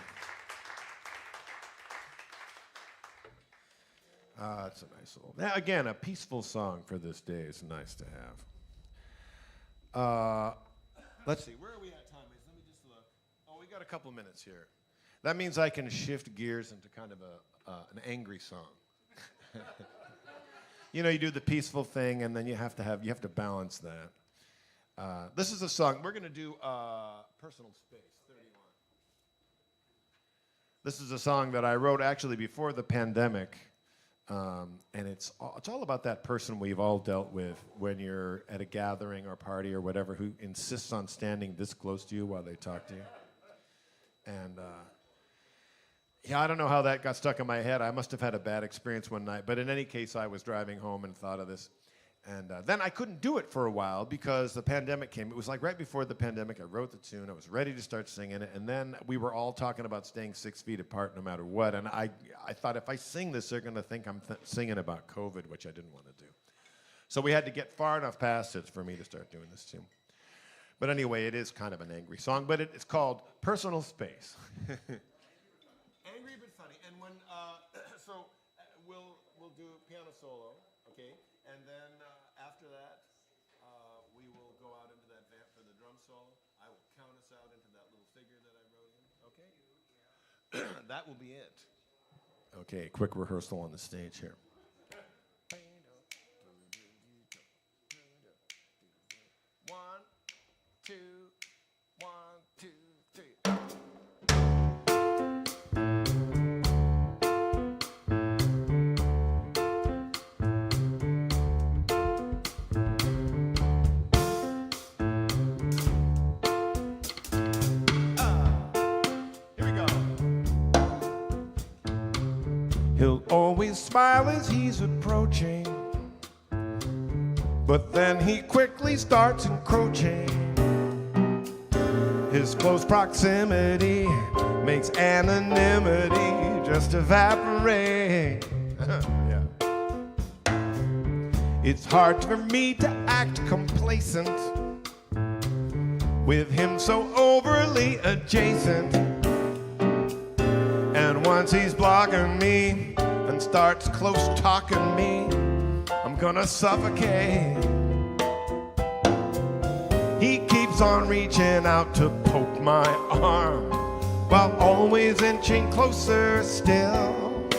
It's a nice little. Now, again, a peaceful song for this day is nice to have. Let's see, where are we at time? Let me just look. Oh, we got a couple minutes here. That means I can shift gears into kind of an angry song. You know, you do the peaceful thing, and then you have to balance that. This is a song we're going to do. Personal Space. This is a song that I wrote actually before the pandemic, and it's all about that person we've all dealt with when you're at a gathering or party or whatever who insists on standing this close to you while they talk to you. And yeah, I don't know how that got stuck in my head. I must have had a bad experience one night, but in any case, I was driving home and thought of this. And then I couldn't do it for a while because the pandemic came. It was like right before the pandemic. I wrote the tune. I was ready to start singing it. And then we were all talking about staying 6 feet apart no matter what. And I thought if I sing this, they're going to think I'm singing about COVID, which I didn't want to do. So we had to get far enough past it for me to start doing this tune. But anyway, it is kind of an angry song. But it's called Personal Space. Angry but funny. And when, we'll do piano solo, okay? And then solo. I will count us out into that little figure that I wrote in. Okay? That will be it. Okay, quick rehearsal on the stage here. 1, 2, 1, 2, 3. Here we go. He'll always smile as he's approaching, but then he quickly starts encroaching. His close proximity makes anonymity just evaporate. Yeah. It's hard for me to act complacent with him so overly adjacent. And once he's blocking me and starts close talking me, I'm gonna suffocate. He keeps on reaching out to poke my arm while always inching closer still.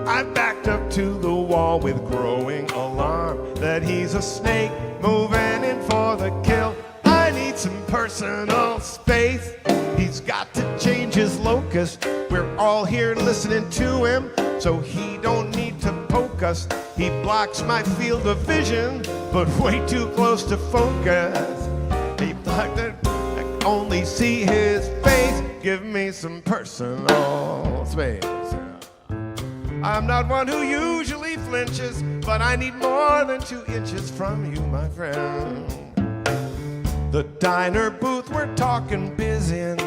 I backed up to the wall with growing alarm that he's a snake moving in for the kill. I need some personal space. He's got to change his locus. We're all here listening to him, so he don't need to poke us. He blocks my field of vision, but way too close to focus. He blocked it, I can only see his face. Give me some personal space. I'm not one who usually flinches, but I need more than 2 inches from you, my friend. The diner booth we're talking biz in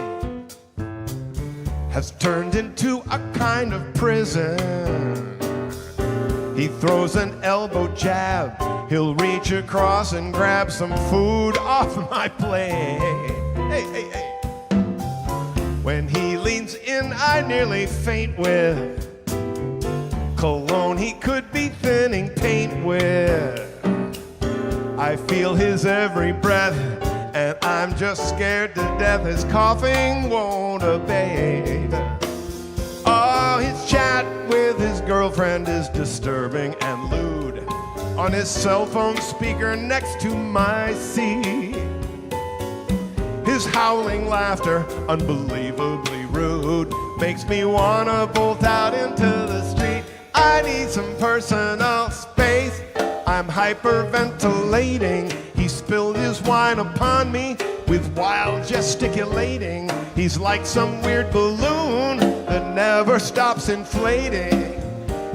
has turned into a kind of prison. He throws an elbow jab, he'll reach across and grab some food off my plate. Hey, hey, hey. When he leans in, I nearly faint with cologne he could be thinning paint with. I feel his every breath, and I'm just scared to death his coughing won't abate. Oh, his chat with his girlfriend is disturbing and lewd on his cell phone speaker next to my seat. His howling laughter, unbelievably rude, makes me wanna bolt out into the street. I need some personal space. I'm hyperventilating. He spilled his wine upon me with wild gesticulating. He's like some weird balloon that never stops inflating.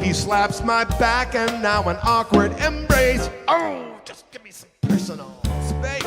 He slaps my back and now an awkward embrace. Oh, just give me some personal space.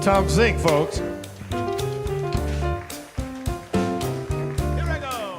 Tom Zink, folks. Here I go.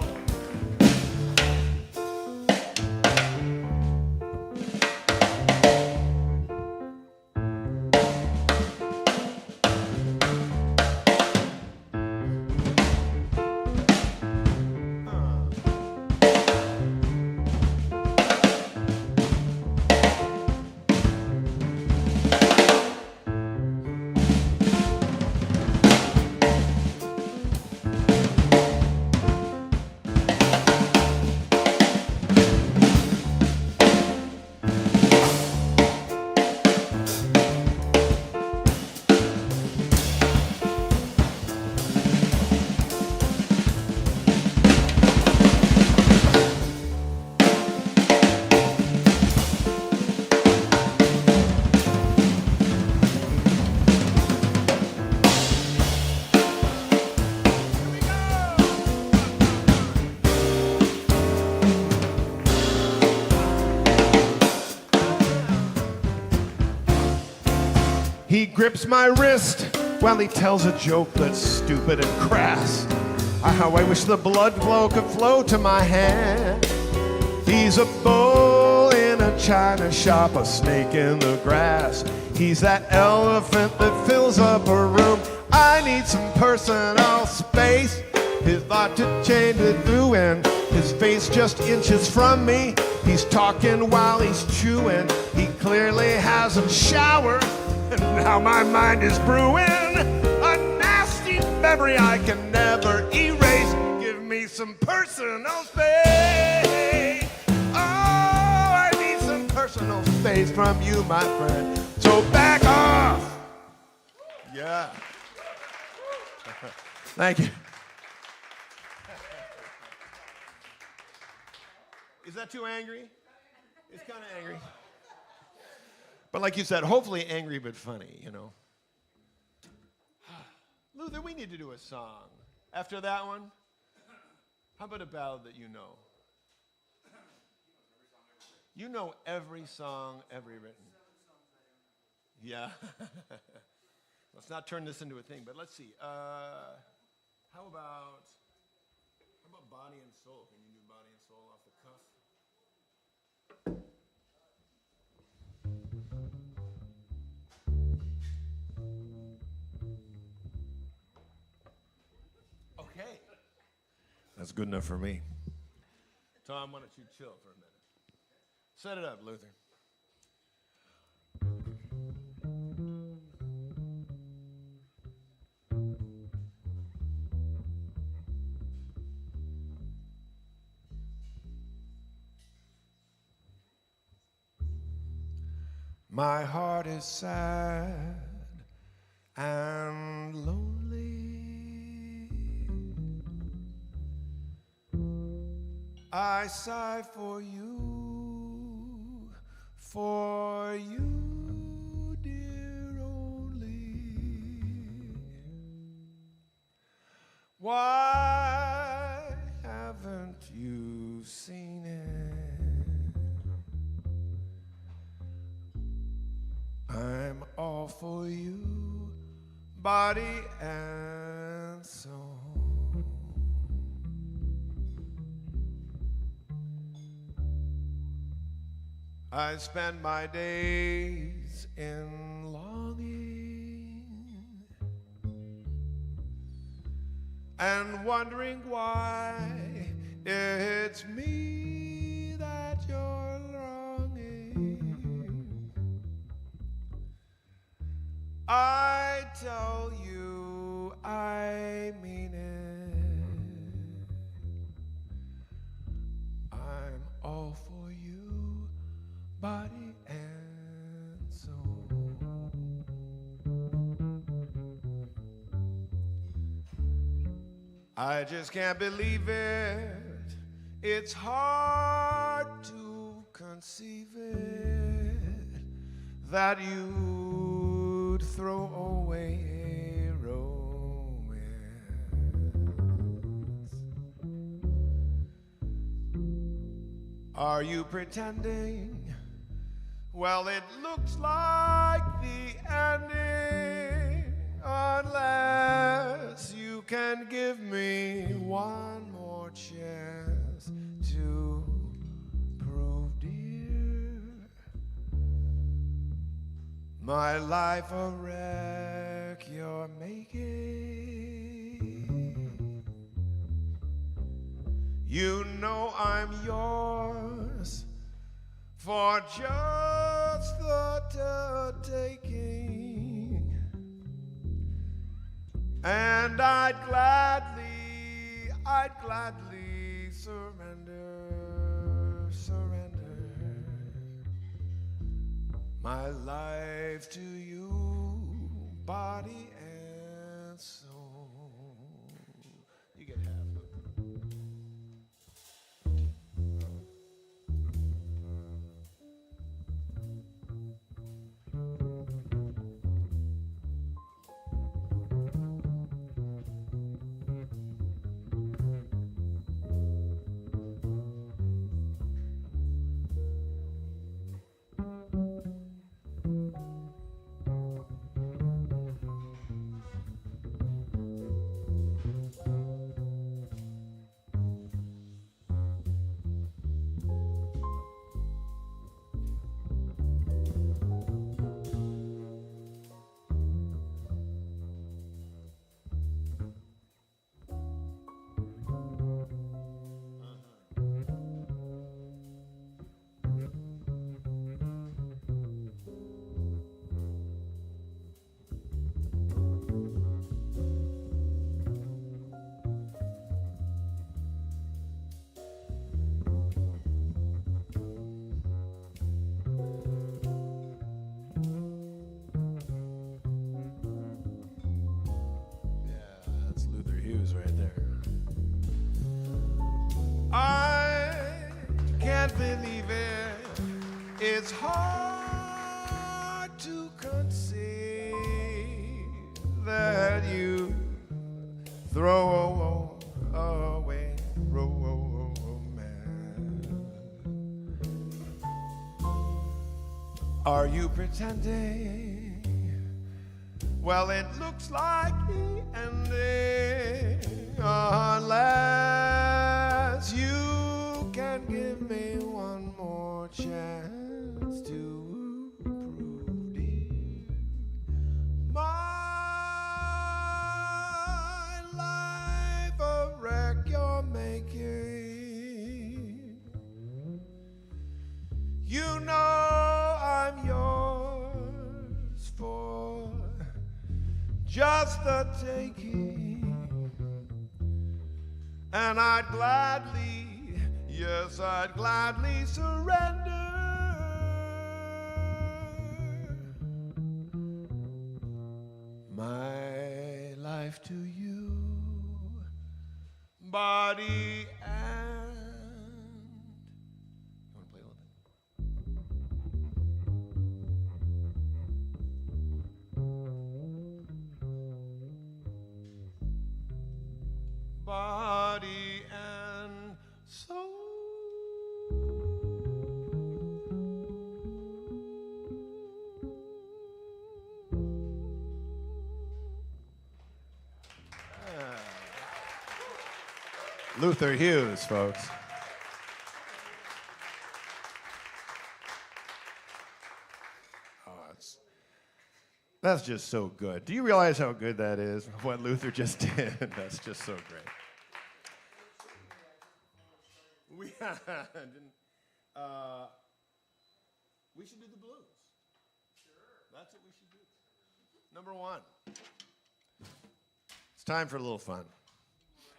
grips my wrist while he tells a joke that's stupid and crass. How I wish the blood flow could flow to my hand. He's a bull in a china shop, a snake in the grass. He's that elephant that fills up a room. I need some personal space. His thought to change it through, and his face just inches from me. He's talking while he's chewing. He clearly hasn't showered, and now my mind is brewing a nasty memory I can never erase. Give me some personal space. Oh, I need some personal space from you, my friend. So back off. Yeah. Thank you. Is that too angry? It's kind of angry. But like you said, hopefully angry but funny, you know. Luther, we need to do a song. After that one, how about a ballad that you know? You know every song ever written. Yeah. Let's not turn this into a thing, but let's see. How about Body and Soul? Can you do Body and Soul off the cuff? Okay. That's good enough for me. Tom, why don't you chill for a minute? Set it up, Luther. My heart is sad and lonely. I sigh for you, dear only. Why haven't you seen it? I'm all for you, body and soul. I spend my days in longing and wondering why it's me that you're wronging. I tell you I mean it. I'm all for you, body and soul. I just can't believe it. It's hard to conceive it that you'd throw away romance. Are you pretending? Well, it looks like the ending, unless you can give me one more chance to prove, dear, my life a wreck you're making. You know I'm yours for just the taking, and I'd gladly surrender my life to you, body and soul. You get half. Hughes right there. I can't believe it. It's hard to conceive that you throw away romance. Are you pretending? Well, it looks like the ending, unless you can give me one more chance to prove, dear, my life a wreck you're making. You know I'm yours for just the taking, and I'd gladly, yes, I'd gladly surrender my life to you, body and... You want to play a little bit? Body and soul. Luther Hughes, folks. That's just so good. Do you realize how good that is, what Luther just did? That's just so great. We should do the blues. Sure. That's what we should do. Number one. It's time for a little fun.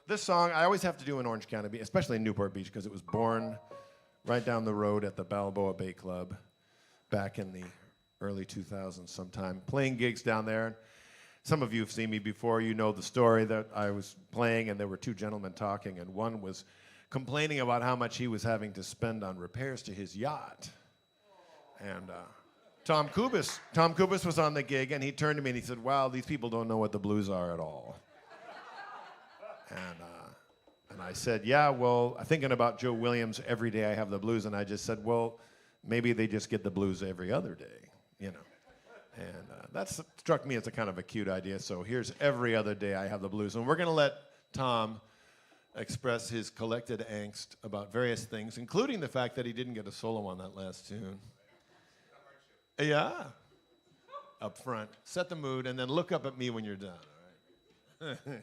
This song, I always have to do in Orange County, especially in Newport Beach, because it was born right down the road at the Balboa Bay Club back in the early 2000s sometime, playing gigs down there. Some of you have seen me before. You know the story that I was playing, and there were two gentlemen talking, and one was complaining about how much he was having to spend on repairs to his yacht. And Tom Kubis was on the gig, and he turned to me and he said, wow, these people don't know what the blues are at all. And I said, yeah, well, I'm thinking about Joe Williams, Every Day I Have the Blues, and I just said, well, maybe they just get the blues every other day, you know. And that struck me as a kind of a cute idea, so here's Every Other Day I Have the Blues. And we're going to let Tom express his collected angst about various things, including the fact that he didn't get a solo on that last tune. Yeah. Up front. Set the mood, and then look up at me when you're done, all right?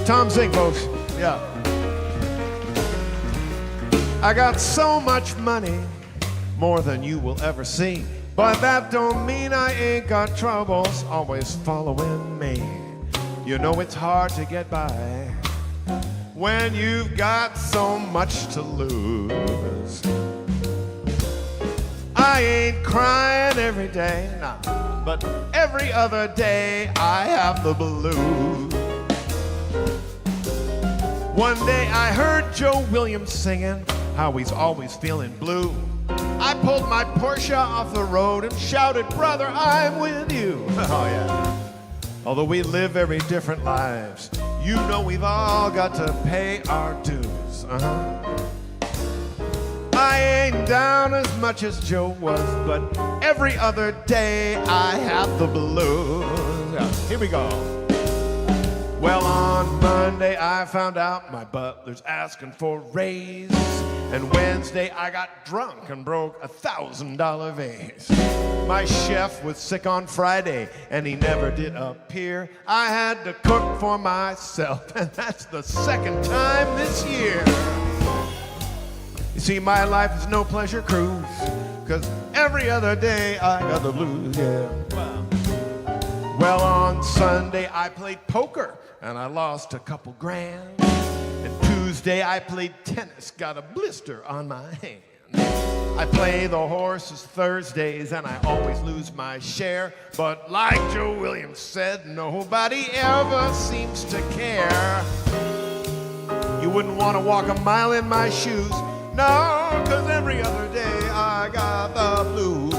Tom Zink, folks. Yeah. I got so much money, more than you will ever see. But that don't mean I ain't got troubles always following me. You know it's hard to get by when you've got so much to lose. I ain't crying every day, nah, but every other day I have the blues. One day I heard Joe Williams singing how he's always feeling blue. I pulled my Porsche off the road and shouted, brother, I'm with you. Oh yeah. Although we live very different lives, you know we've all got to pay our dues. I ain't down as much as Joe was, but every other day I have the blues. Yeah, here we go. Well, on Monday I found out my butler's asking for a raise. And Wednesday I got drunk and broke $1,000 vase. My chef was sick on Friday and he never did appear. I had to cook for myself, and that's the second time this year. You see, my life is no pleasure cruise, 'cause every other day I got the blues, yeah. Well, on Sunday I played poker and I lost a couple grand. And Tuesday I played tennis, got a blister on my hand. I play the horses Thursdays and I always lose my share. But like Joe Williams said, nobody ever seems to care. You wouldn't want to walk a mile in my shoes, no, 'cause every other day I got the blues.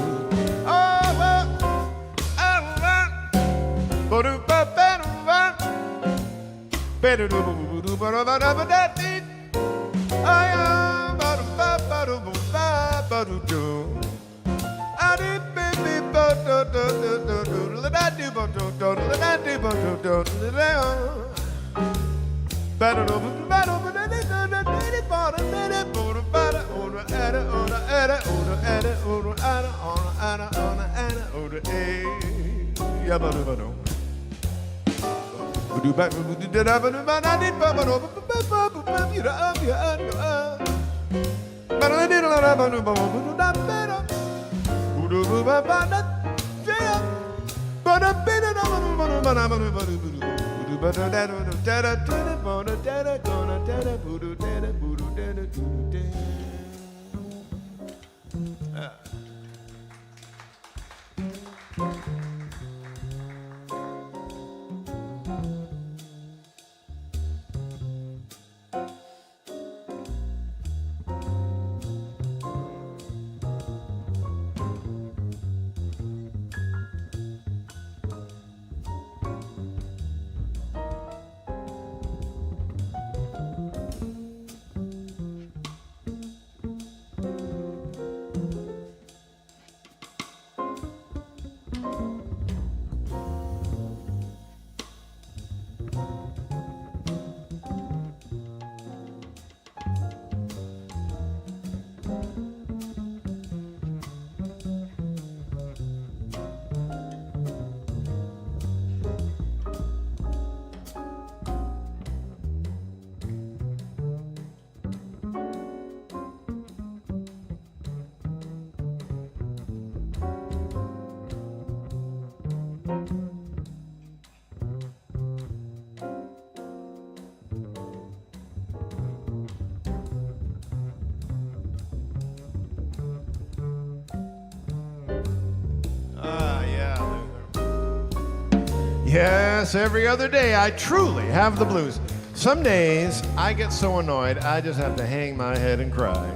Yes, every other day I truly have the blues. Some days I get so annoyed I just have to hang my head and cry.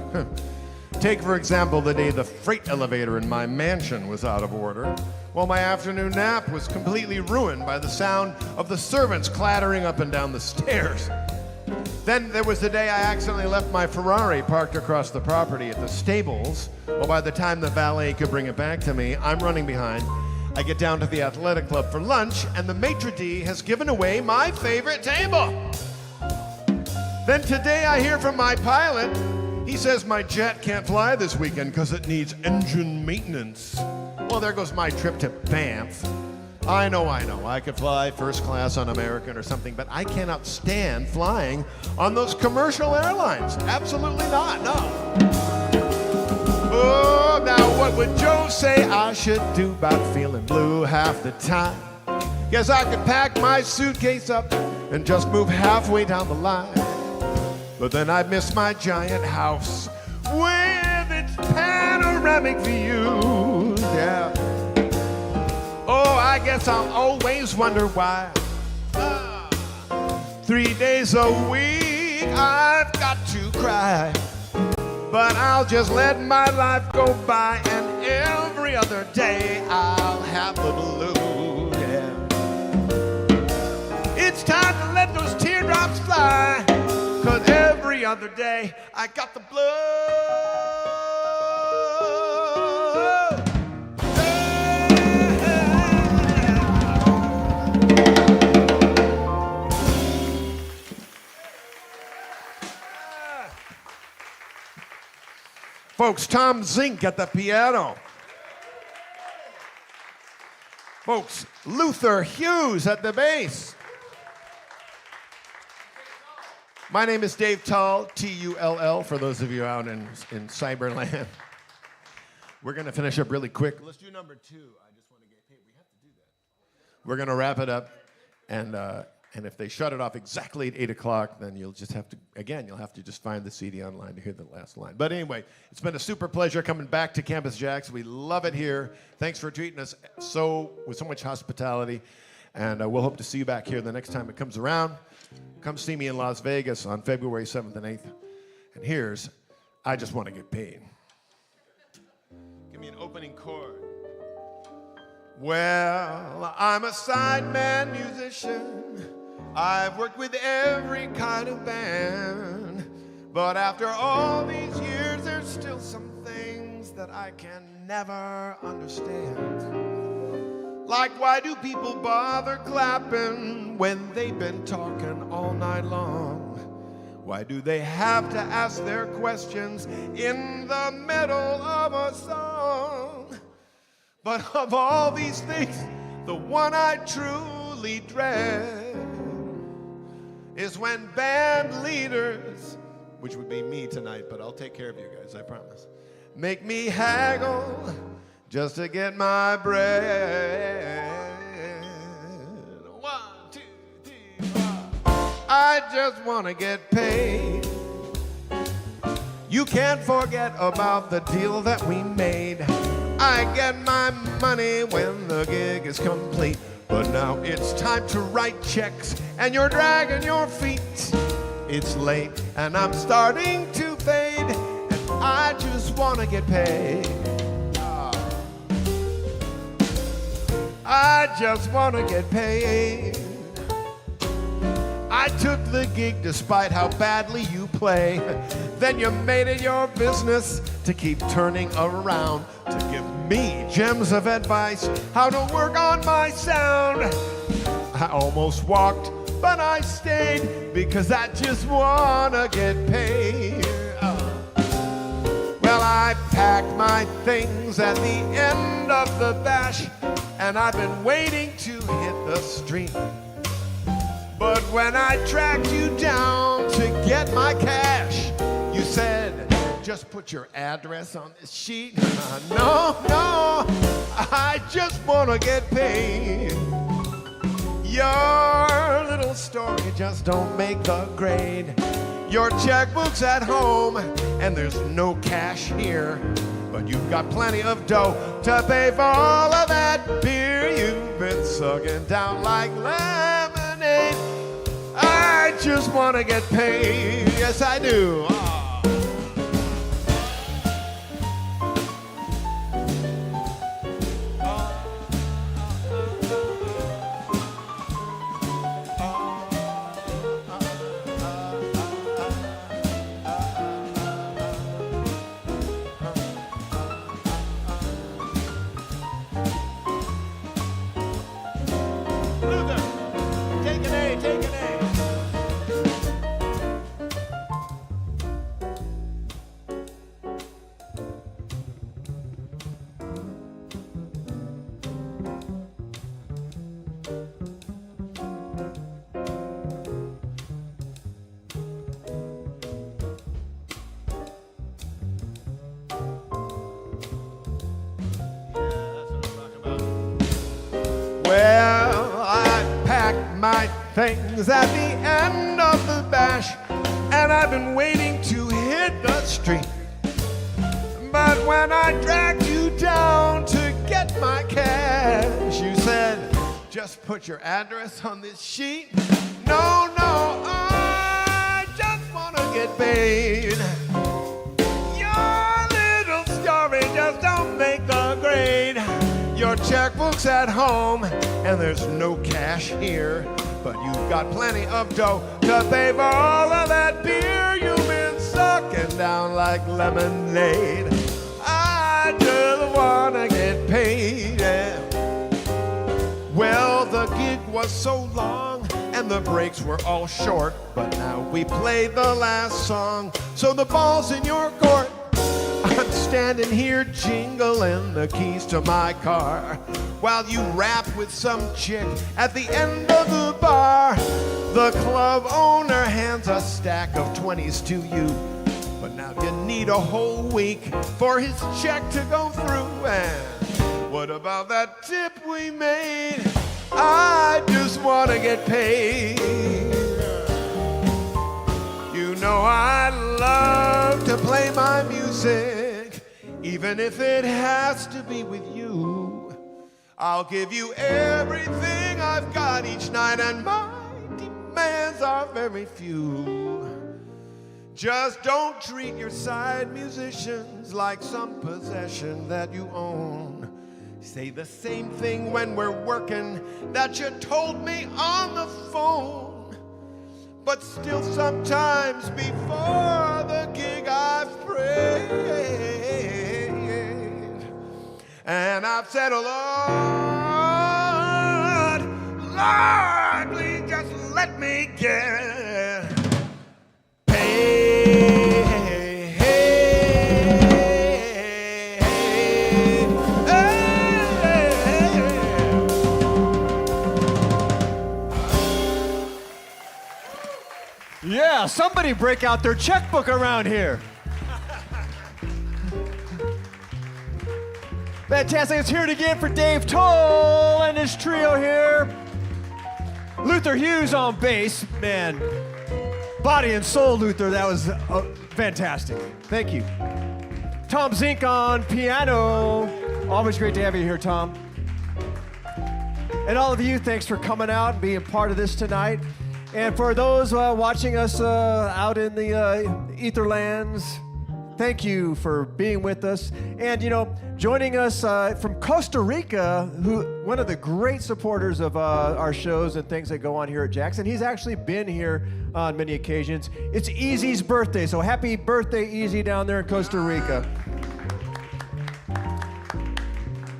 Take, for example, the day the freight elevator in my mansion was out of order. Well, my afternoon nap was completely ruined by the sound of the servants clattering up and down the stairs. Then there was the day I accidentally left my Ferrari parked across the property at the stables. Well, by the time the valet could bring it back to me, I'm running behind. I get down to the athletic club for lunch, and the maitre d' has given away my favorite table. Then today I hear from my pilot. He says my jet can't fly this weekend because it needs engine maintenance. Well, there goes my trip to Banff. I know. I could fly first class on American or something, but I cannot stand flying on those commercial airlines. Absolutely not, no. Oh, now what would Joe say I should do about feeling blue half the time? Guess I could pack my suitcase up and just move halfway down the line. But then I'd miss my giant house with its panoramic view, yeah. Oh, I guess I'll always wonder why 3 days a week I've got to cry. But I'll just let my life go by, and every other day I'll have the blues, yeah. It's time to let those teardrops fly, 'cause every other day I got the blues. Folks, Tom Zink at the piano. Folks, Luther Hughes at the bass. My name is Dave Tull, T-U-L-L, for those of you out in cyberland. We're going to finish up really quick. Let's do number 2. I just want to get paid. We have to do that. We're going to wrap it up, and if they shut it off exactly at 8 o'clock, then you'll just have to, again, you'll have to just find the CD online to hear the last line. But anyway, it's been a super pleasure coming back to Campus JAX. We love it here. Thanks for treating us with so much hospitality, and we'll hope to see you back here the next time it comes around. Come see me in Las Vegas on February 7th and 8th. And here's I Just Want to Get Paid. Give me an opening chord. Well, I'm a sideman musician. I've worked with every kind of band. But after all these years, there's still some things that I can never understand. Like, why do people bother clapping when they've been talking all night long? Why do they have to ask their questions in the middle of a song? But of all these things, the one I truly dread is when band leaders, which would be me tonight, but I'll take care of you guys, I promise, make me haggle just to get my bread. 1, 2, 3, 4. I just want to get paid. You can't forget about the deal that we made. I get my money when the gig is complete. But now it's time to write checks, and you're dragging your feet. It's late, and I'm starting to fade, and I just want to get paid. I just want to get paid. I took the gig despite how badly you play. Then you made it your business to keep turning around to give me gems of advice how to work on my sound. I almost walked, but I stayed because I just want to get paid. Well, I packed my things at the end of the bash, and I've been waiting to hit the street. But when I tracked you down to get my cash, you said, just put your address on this sheet. No, I just want to get paid. Your little story just don't make the grade. Your checkbook's at home, and there's no cash here. But you've got plenty of dough to pay for all of that beer you've been sucking down like lemonade. I just want to get paid. Yes, I do. things at the end of the bash, and I've been waiting to hit the street. But when I dragged you down to get my cash, you said, just put your address on this sheet. No, I just want to get paid. Your little story just don't make the grade. Your checkbook's at home, and there's no cash here. But you've got plenty of dough to pay for all of that beer you've been sucking down like lemonade. I just wanna get paid. Well, the gig was so long and the breaks were all short, but now we played the last song, so the ball's in your court. I'm standing here jingling the keys to my car while you rap with some chick at the end of the bar. The club owner hands a stack of 20s to you, but now you need a whole week for his check to go through. And what about that tip we made? I just want to get paid. You know I love to play my music, even if it has to be with you. I'll give you everything I've got each night, and my demands are very few. Just don't treat your side musicians like some possession that you own. Say the same thing when we're working that you told me on the phone. But still sometimes before the gig I've prayed, and I've said, oh Lord, please just let me get paid. Yeah, somebody break out their checkbook around here. Fantastic. Let's hear it again for Dave Tull and his trio here. Luther Hughes on bass. Man, body and soul, Luther. That was fantastic. Thank you. Tom Zink on piano. Always great to have you here, Tom. And all of you, thanks for coming out and being part of this tonight. And for those watching us out in the etherlands, thank you for being with us. And, you know, joining us from Costa Rica, one of the great supporters of our shows and things that go on here at JAX, and he's actually been here on many occasions. It's Easy's birthday, so happy birthday, Easy, down there in Costa Rica.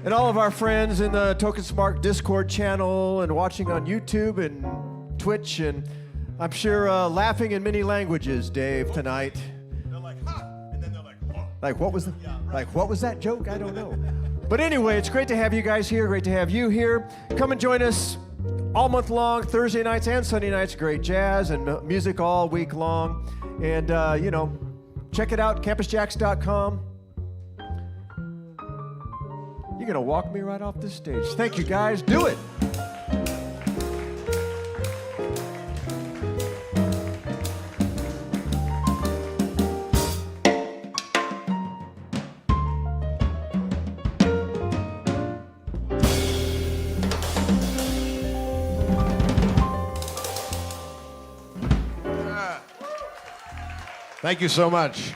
And all of our friends in the Token Smart Discord channel and watching on YouTube and Twitch, and I'm sure laughing in many languages, Dave, tonight. They're like, ha! And then they're like, whoa. Like, what was Yeah, right. like, what was that joke? I don't know. But anyway, it's great to have you guys here. Great to have you here. Come and join us all month long, Thursday nights and Sunday nights. Great jazz and music all week long. And, you know, check it out, campusjax.com. You're going to walk me right off this stage. Thank you, guys. Do it. Thank you so much.